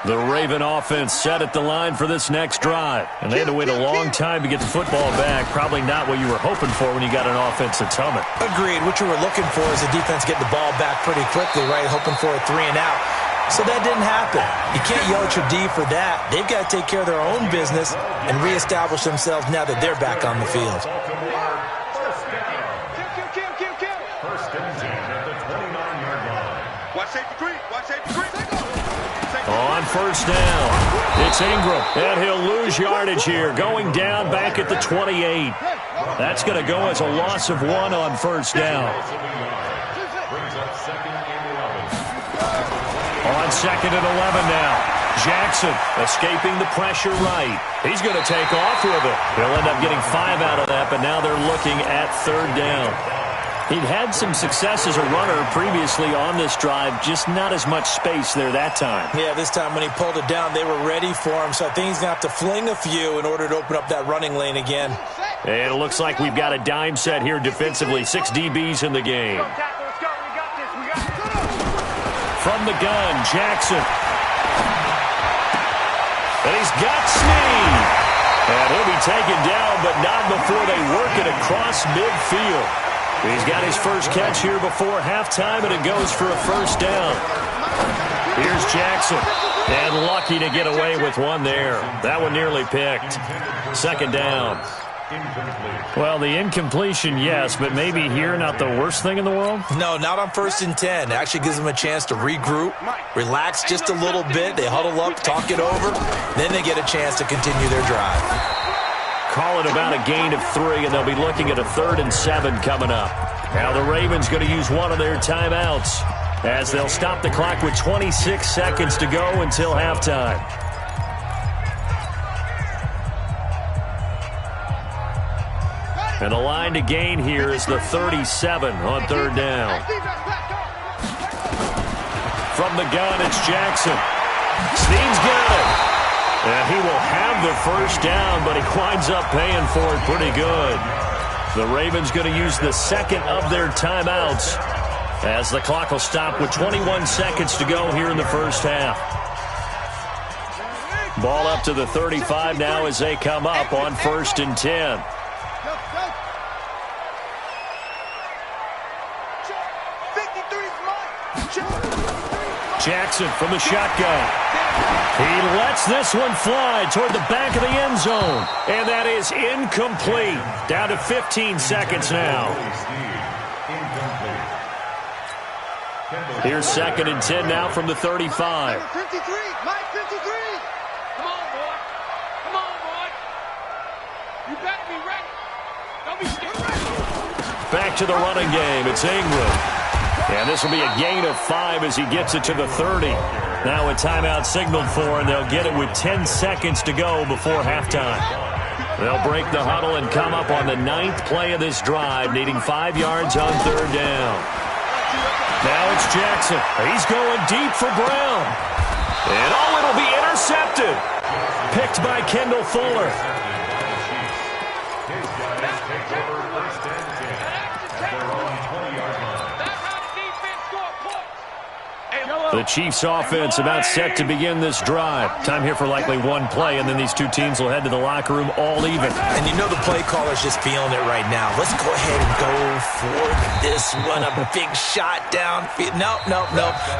The Raven offense set at the line for this next drive. And they had to wait a long time to get the football back. Probably not what you were hoping for when you got an offense that's humming. Agreed. What you were looking for is the defense getting the ball back pretty quickly, right? Hoping for a 3 and out. So that didn't happen. You can't yell at your D for that. They've got to take care of their own business and reestablish themselves now that they're back on the field. First and 10 at the 29-yard line. Watch safety green. Watch safety green. On first down, it's Ingram, and he'll lose yardage here, going down back at the 28. That's going to go as a loss of 1 on first down. Brings up second and 11. On second and 11 now. Jackson escaping the pressure right. He's going to take off with it. He'll end up getting 5 out of that, but now they're looking at third down. He'd had some success as a runner previously on this drive, just not as much space there that time. Yeah, this time when he pulled it down, they were ready for him, so I think he's going to have to fling a few in order to open up that running lane again. And it looks like we've got a dime set here defensively. 6 DBs in the game. From the gun, Jackson. And he's got Snead. And he'll be taken down, but not before they work it across midfield. He's got his first catch here before halftime, and it goes for a first down. Here's Jackson. And lucky to get away with one there. That one nearly picked. Second down. Well, the incompletion, yes, but maybe here not the worst thing in the world? No, not on first and 10. It actually gives them a chance to regroup, relax just a little bit. They huddle up, talk it over. Then they get a chance to continue their drive. Call it about a gain of 3, and they'll be looking at a 3rd and 7 coming up. Now the Ravens going to use one of their timeouts as they'll stop the clock with 26 seconds to go until halftime. And the line to gain here is the 37 on third down. From the gun, it's Jackson. Snead's got it. And he will have the first down, but he winds up paying for it pretty good. The Ravens going to use the second of their timeouts as the clock will stop with 21 seconds to go here in the first half. Ball up to the 35 now as they come up on first and 10. Jackson from the shotgun. He lets this one fly toward the back of the end zone. And that is incomplete. Down to 15 seconds now. Here's second and 10 now from the 35. 53, Mike 53. Come on, boy. Come on, boy. You better be ready. Don't be scared. Back to the running game. It's Ingram. And this will be a gain of 5 as he gets it to the 30. Now a timeout signaled for, and they'll get it with 10 seconds to go before halftime. They'll break the huddle and come up on the 9th play of this drive, needing 5 yards on 3rd down. Now it's Jackson. He's going deep for Brown. And it'll be intercepted. Picked by Kendall Fuller. The Chiefs offense about set to begin this drive. Time here for likely one play, and then these two teams will head to the locker room all even. And you know the play caller's just feeling it right now. Let's go ahead and go for this one. A big shot downfield. Nope.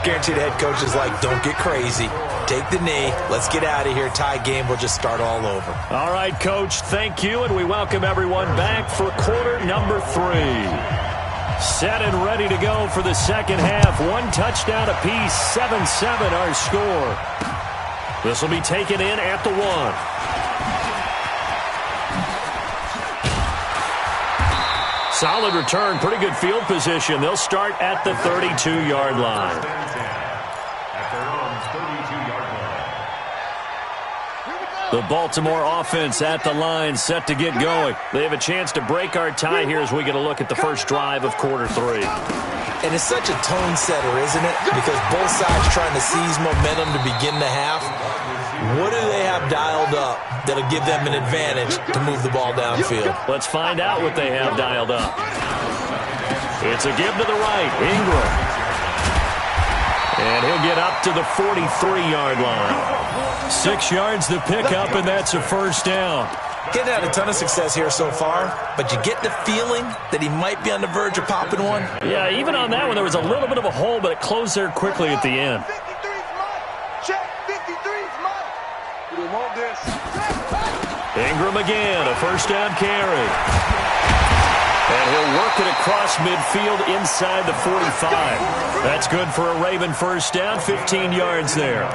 Guaranteed the head coach is like, don't get crazy. Take the knee. Let's get out of here. Tie game. We'll just start all over. All right, Coach. Thank you, and we welcome everyone back for quarter number 3. Set and ready to go for the second half. 1 touchdown apiece, 7-7 our score. This will be taken in at the 1. Solid return, pretty good field position. They'll start at the 32-yard line. The Baltimore offense at the line, set to get going. They have a chance to break our tie here as we get a look at the first drive of quarter 3. And it's such a tone setter, isn't it? Because both sides trying to seize momentum to begin the half. What do they have dialed up that'll give them an advantage to move the ball downfield? Let's find out what they have dialed up. It's a give to the right, Ingram. And he'll get up to the 43-yard line. 6 yards to pick up, and that's a first down. Getting had a ton of success here so far, but you get the feeling that he might be on the verge of popping one. Yeah, even on that one, there was a little bit of a hole, but it closed there quickly at the end. 53's mine. Check, 53's mine. We don't want this. Ingram again, a first down carry. And he'll work it across midfield inside the 45. That's good for a Raven first down, 15 yards there.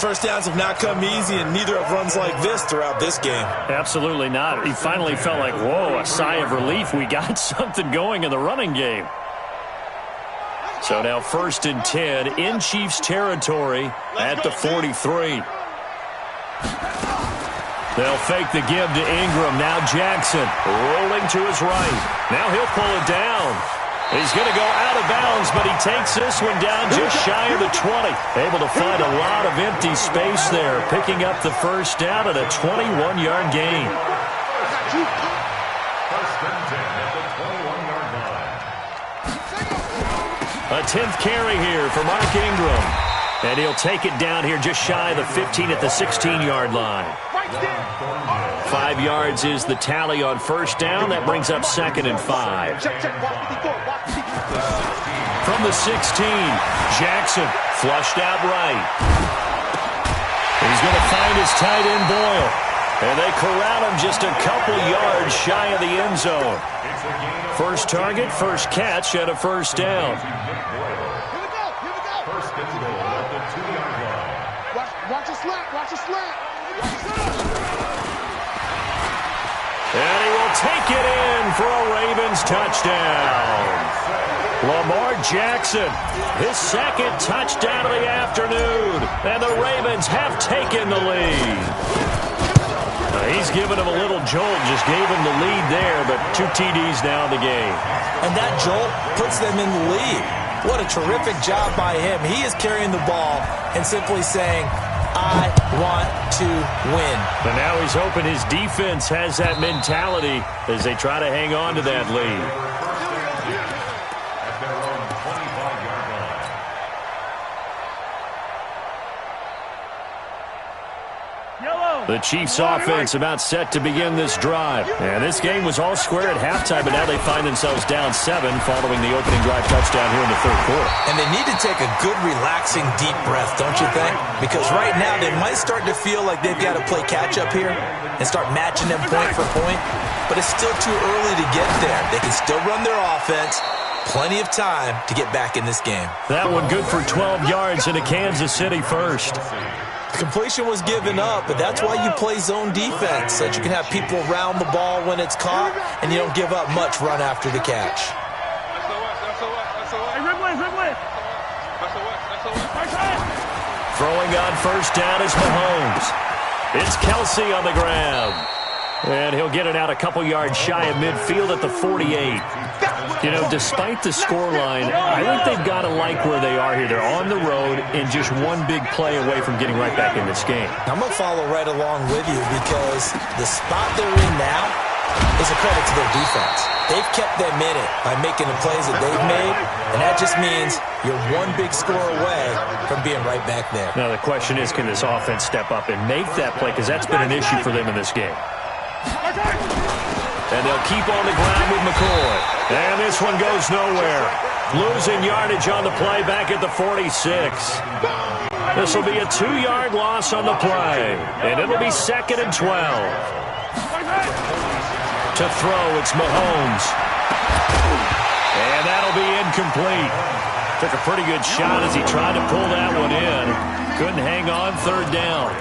First downs have not come easy, and neither have runs like this throughout this game. Absolutely not. He finally felt like, whoa, a sigh of relief. We got something going in the running game. So now 1st and 10 in Chiefs territory at the 43. They'll fake the give to Ingram. Now Jackson rolling to his right. Now he'll pull it down. He's going to go out of bounds, but he takes this one down just shy of the 20. Able to find a lot of empty space there, picking up the first down at a 21-yard gain. A 10th carry here for Mark Ingram. And he'll take it down here just shy of the 15 at the 16-yard line. 5 yards is the tally on first down. That brings up 2nd and 5. From the 16, Jackson flushed out right. He's going to find his tight end Boyle. And they corral him just a couple yards shy of the end zone. First target, first catch at a first down. Watch a slant, watch a slant. And he will take it in for a Ravens touchdown. Lamar Jackson, his 2nd touchdown of the afternoon. And the Ravens have taken the lead. He's given him a little jolt, just gave him the lead there, but 2 TDs now in the game. And that jolt puts them in the lead. What a terrific job by him. He is carrying the ball and simply saying, I want to win. And now he's hoping his defense has that mentality as they try to hang on to that lead. The Chiefs offense about set to begin this drive. And this game was all square at halftime, but now they find themselves down 7 following the opening drive touchdown here in the 3rd quarter. And they need to take a good, relaxing, deep breath, don't you think? Because right now they might start to feel like they've got to play catch-up here and start matching them point for point. But it's still too early to get there. They can still run their offense. Plenty of time to get back in this game. That one good for 12 yards into Kansas City first. Completion was given up, but that's why you play zone defense, so that you can have people around the ball when it's caught, and you don't give up much run after the catch. Throwing on first down is Mahomes. It's Kelsey on the ground. And he'll get it out a couple yards shy of midfield at the 48. You know, despite the scoreline, I think they've got to like where they are here. They're on the road and just one big play away from getting right back in this game. I'm going to follow right along with you because the spot they're in now is a credit to their defense. They've kept them in it by making the plays that they've made, and that just means you're one big score away from being right back there. Now, the question is, can this offense step up and make that play? Because that's been an issue for them in this game. And they'll keep on the ground with McCoy. And this one goes nowhere. Losing yardage on the play back at the 46. This will be a 2-yard loss on the play. And it'll be 2nd and 12. To throw, it's Mahomes. And that'll be incomplete. Took a pretty good shot as he tried to pull that one in. Couldn't hang on 3rd down.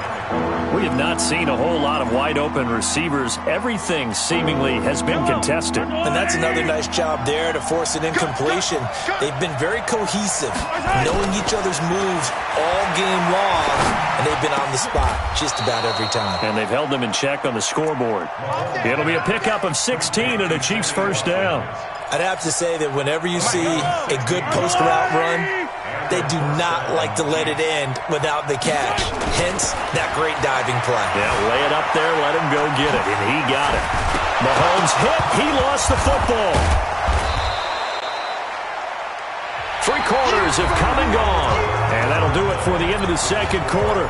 We have not seen a whole lot of wide-open receivers. Everything seemingly has been contested. And that's another nice job there to force an incompletion. They've been very cohesive, knowing each other's moves all game long, and they've been on the spot just about every time. And they've held them in check on the scoreboard. It'll be a pickup of 16 and a Chiefs first down. I'd have to say that whenever you see a good post-route run, they do not like to let it end without the catch. Hence, that great diving play. Yeah, lay it up there, let him go get it, and he got it. Mahomes hit, he lost the football. 3 quarters have come and gone, and that'll do it for the end of the 2nd quarter.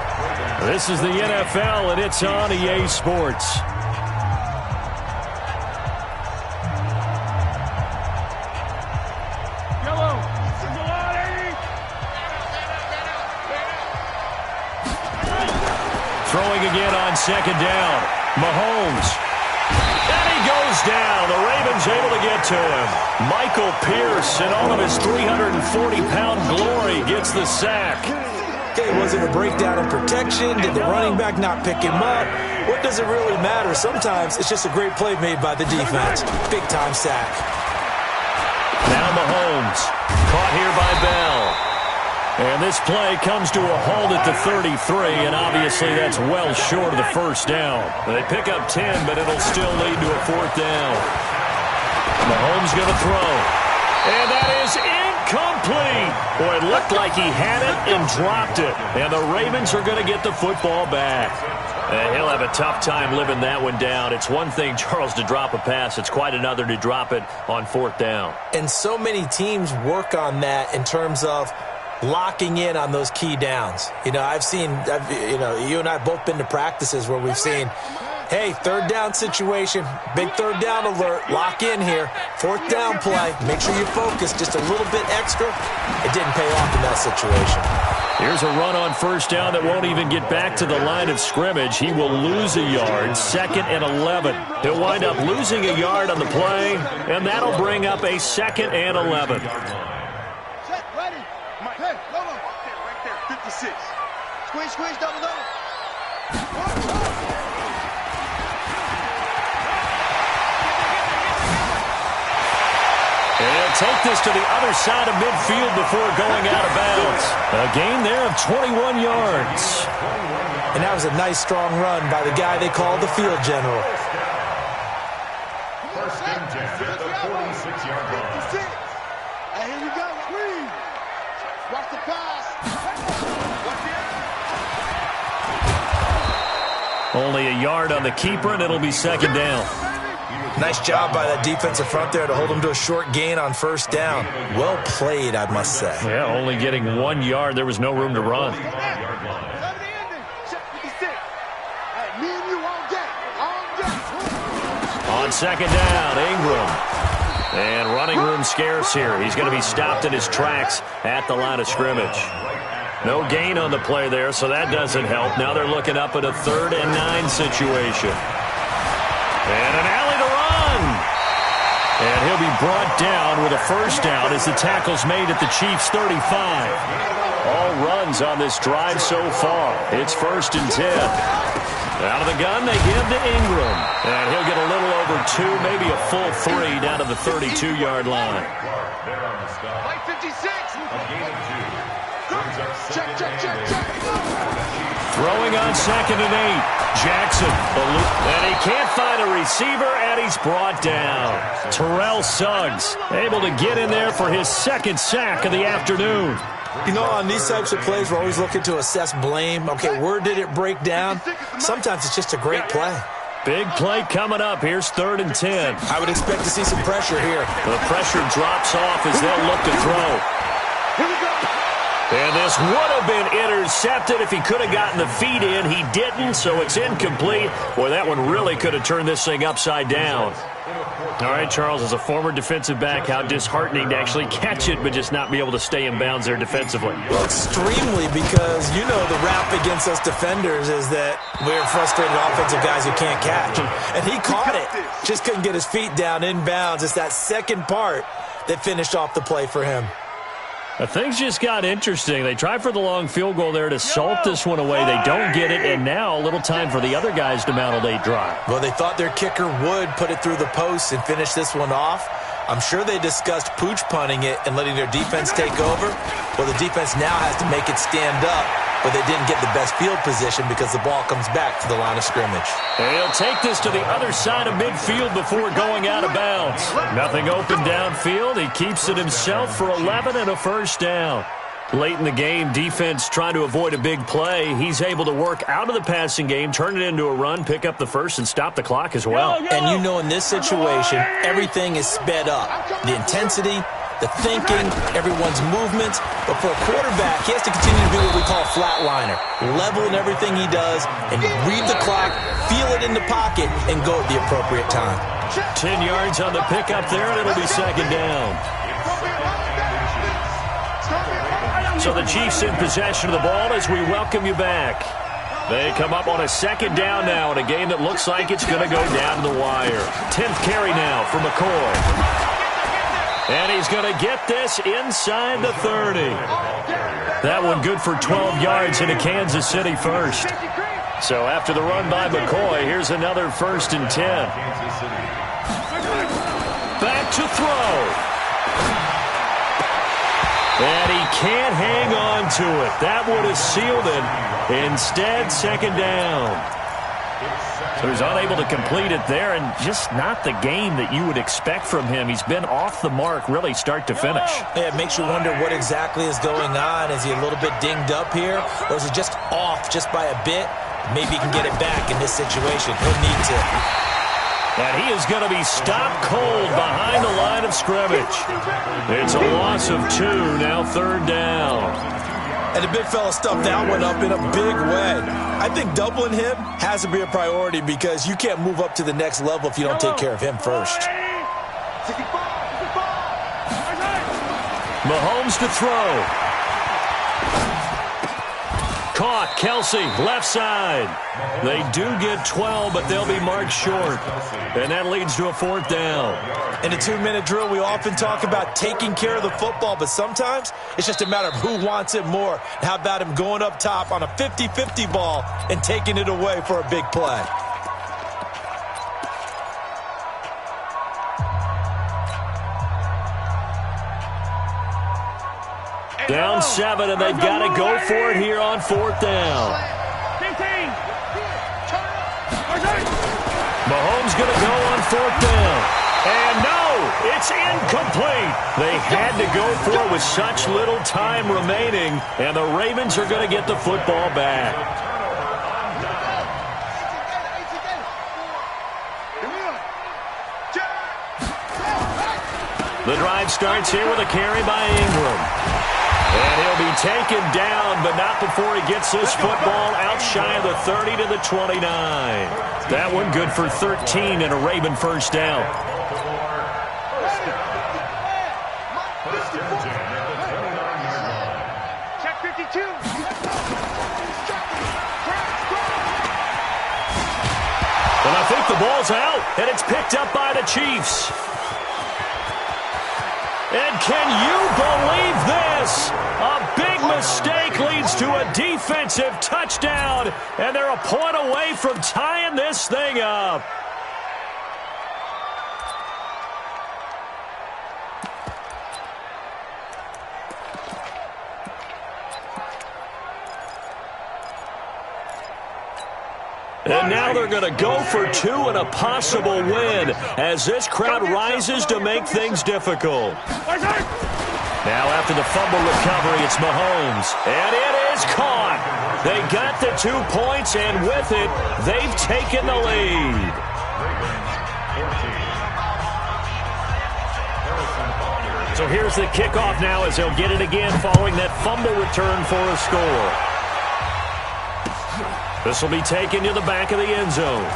This is the NFL, and it's on EA Sports. Throwing again on 2nd down. Mahomes. And he goes down. The Ravens able to get to him. Michael Pierce, in all of his 340-pound glory, gets the sack. Okay, was it a breakdown in protection? Did the running back not pick him up? What does it really matter? Sometimes it's just a great play made by the defense. Big-time sack. Now Mahomes. Caught here by Bell. And this play comes to a halt at the 33, and obviously that's well short of the first down. They pick up 10, but it'll still lead to a 4th down. Mahomes going to throw. And that is incomplete. Boy, it looked like he had it and dropped it. And the Ravens are going to get the football back. And he'll have a tough time living that one down. It's one thing, Charles, to drop a pass. It's quite another to drop it on 4th down. And so many teams work on that in terms of locking in on those key downs. You know, you and I both been to practices where we've seen, hey, 3rd down situation, big 3rd down alert, lock in here, 4th down play, make sure you focus just a little bit extra. It didn't pay off in that situation. Here's a run on 1st down that won't even get back to the line of scrimmage. He will lose a yard, 2nd and 11. He'll wind up losing a yard on the play, and that'll bring up a 2nd and 11. Squeeze, double. And he'll take this to the other side of midfield before going out of bounds. A gain there of 21 yards. And that was a nice, strong run by the guy they call the field general. 1st and 10 at the 46-yard line. Hey, here you go, squeeze. Watch the pass. Only a yard on the keeper, and it'll be 2nd down. Nice job by that defensive front there to hold him to a short gain on 1st down. Well played, I must say. Yeah, only getting 1 yard. There was no room to run. On 2nd down, Ingram. And running room scarce here. He's going to be stopped in his tracks at the line of scrimmage. No gain on the play there, so that doesn't help. Now they're looking up at a 3rd and 9 situation. And an alley to run. And he'll be brought down with a 1st down as the tackle's made at the Chiefs' 35. All runs on this drive so far. It's 1st and 10. Out of the gun, they give to Ingram. And he'll get a little over 2, maybe a full 3 down to the 32-yard line. Play 56. A gain of 2. Brings up Check, check, check, check. Throwing on 2nd and 8. Jackson. And he can't find a receiver, and he's brought down. Terrell Suggs able to get in there for his 2nd sack of the afternoon. You know, on these types of plays, we're always looking to assess blame. Okay, where did it break down? Sometimes it's just a great play. Big play coming up. Here's 3rd and 10. I would expect to see some pressure here. The pressure drops off as they'll look to throw. Here we go. And this would have been intercepted if he could have gotten the feet in. He didn't, so it's incomplete. Boy, that one really could have turned this thing upside down. All right, Charles, as a former defensive back, how disheartening to actually catch it but just not be able to stay in bounds there defensively. Well, extremely, because, you know, the rap against us defenders is that we're frustrated offensive guys who can't catch. And he caught it. Just couldn't get his feet down in bounds. It's that second part that finished off the play for him. Things just got interesting. They tried for the long field goal there to salt this one away. They don't get it, and now a little time for the other guys to mount a late drive. Well, they thought their kicker would put it through the post and finish this one off. I'm sure they discussed pooch punting it and letting their defense take over. Well, the defense now has to make it stand up, but they didn't get the best field position because the ball comes back to the line of scrimmage. And he'll take this to the other side of midfield before going out of bounds. Nothing open downfield. He keeps it himself for 11 and a 1st down. Late in the game, defense trying to avoid a big play. He's able to work out of the passing game, turn it into a run, pick up the 1st, and stop the clock as well. And you know, in this situation, everything is sped up. The intensity, the thinking, everyone's movements. But for a quarterback, he has to continue to do what we call a flatliner. Level in everything he does and read the clock, feel it in the pocket, and go at the appropriate time. 10 yards on the pickup there, and it'll be 2nd down. So the Chiefs in possession of the ball as we welcome you back. They come up on a 2nd down now in a game that looks like it's going to go down to the wire. 10th carry now for McCoy. And he's going to get this inside the 30. That one good for 12 yards into Kansas City 1st. So after the run by McCoy, here's another 1st and 10. Back to throw. And he can't hang on to it. That would have sealed it. Instead, 2nd down. So he's unable to complete it there, and just not the game that you would expect from him. He's been off the mark, really, start to finish. Yeah, it makes you wonder what exactly is going on. Is he a little bit dinged up here, or is he just off just by a bit? Maybe he can get it back in this situation. He'll need to. And he is going to be stopped cold behind the line of scrimmage. It's a loss of 2, now 3rd down. And the big fella stuffed that one up in a big way. I think doubling him has to be a priority because you can't move up to the next level if you don't take care of him first. Mahomes to throw. Caught, Kelsey, left side. They do get 12, but they'll be marked short. And that leads to a 4th down. In a 2-minute drill, we often talk about taking care of the football, but sometimes it's just a matter of who wants it more. How about him going up top on a 50-50 ball and taking it away for a big play? Down 7, and they've got to go for it here on 4th down. 15. Mahomes going to go on 4th down. And no, it's incomplete. They had to go for it with such little time remaining, and the Ravens are going to get the football back. The drive starts here with a carry by Ingram. And he'll be taken down, but not before he gets this football out shy of the 30 to the 29. That one good for 13 and a Raven 1st down. Check 52. And I think the ball's out, and it's picked up by the Chiefs. And can you believe this? A big mistake leads to a defensive touchdown, and they're a point away from tying this thing up. And now they're going to go for two and a possible win as this crowd rises to make things difficult. Now after the fumble recovery, it's Mahomes. And it is caught. They got the 2 points, and with it, they've taken the lead. So here's the kickoff now as they'll get it again following that fumble return for a score. This will be taken to the back of the end zone.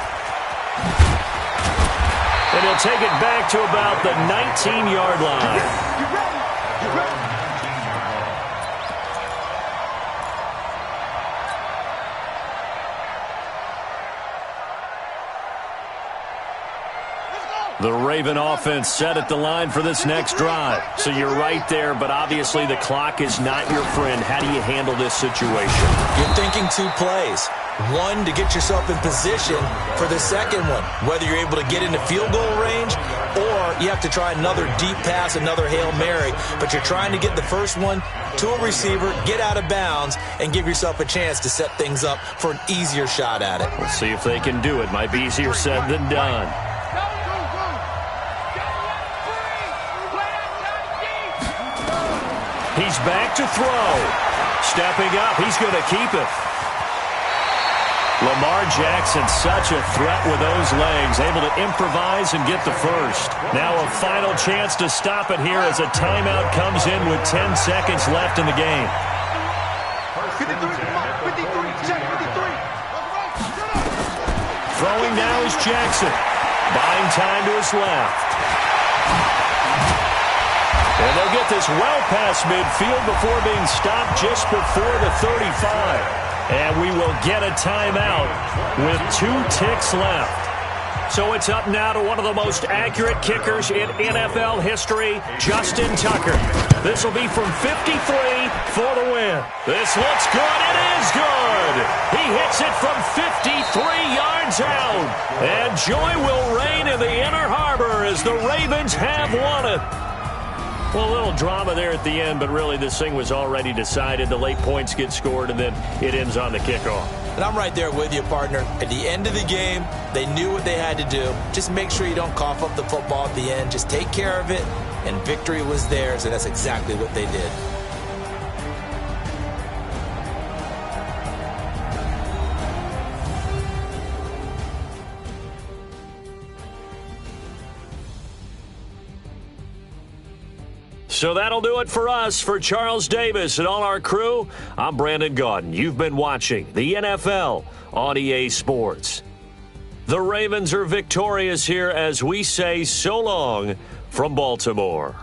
And he'll take it back to about the 19-yard line. The Raven offense set at the line for this next drive. So you're right there, but obviously the clock is not your friend. How do you handle this situation? You're thinking 2 plays. One, to get yourself in position for the second one, whether you're able to get into field goal range or you have to try another deep pass, another Hail Mary, but you're trying to get the first one to a receiver, get out of bounds, and give yourself a chance to set things up for an easier shot at it. We'll see if they can do it. Might be easier said than done. He's back to throw. Stepping up, he's going to keep it. Lamar Jackson, such a threat with those legs, able to improvise and get the first. Now a final chance to stop it here as a timeout comes in with 10 seconds left in the game. 53, come on, 53, check 53. Throwing now is Jackson. Buying time to his left. And they'll get this well past midfield before being stopped just before the 35. And we will get a timeout with 2 ticks left. So it's up now to one of the most accurate kickers in NFL history, Justin Tucker. This will be from 53 for the win. This looks good. It is good. He hits it from 53 yards out. And joy will reign in the Inner Harbor as the Ravens have won it. Well, a little drama there at the end, but really this thing was already decided. The late points get scored, and then it ends on the kickoff. And I'm right there with you, partner. At the end of the game, they knew what they had to do. Just make sure you don't cough up the football at the end. Just take care of it, and victory was theirs, and that's exactly what they did. So that'll do it for us. For Charles Davis and all our crew, I'm Brandon Gaudin. You've been watching the NFL on EA Sports. The Ravens are victorious here as we say so long from Baltimore.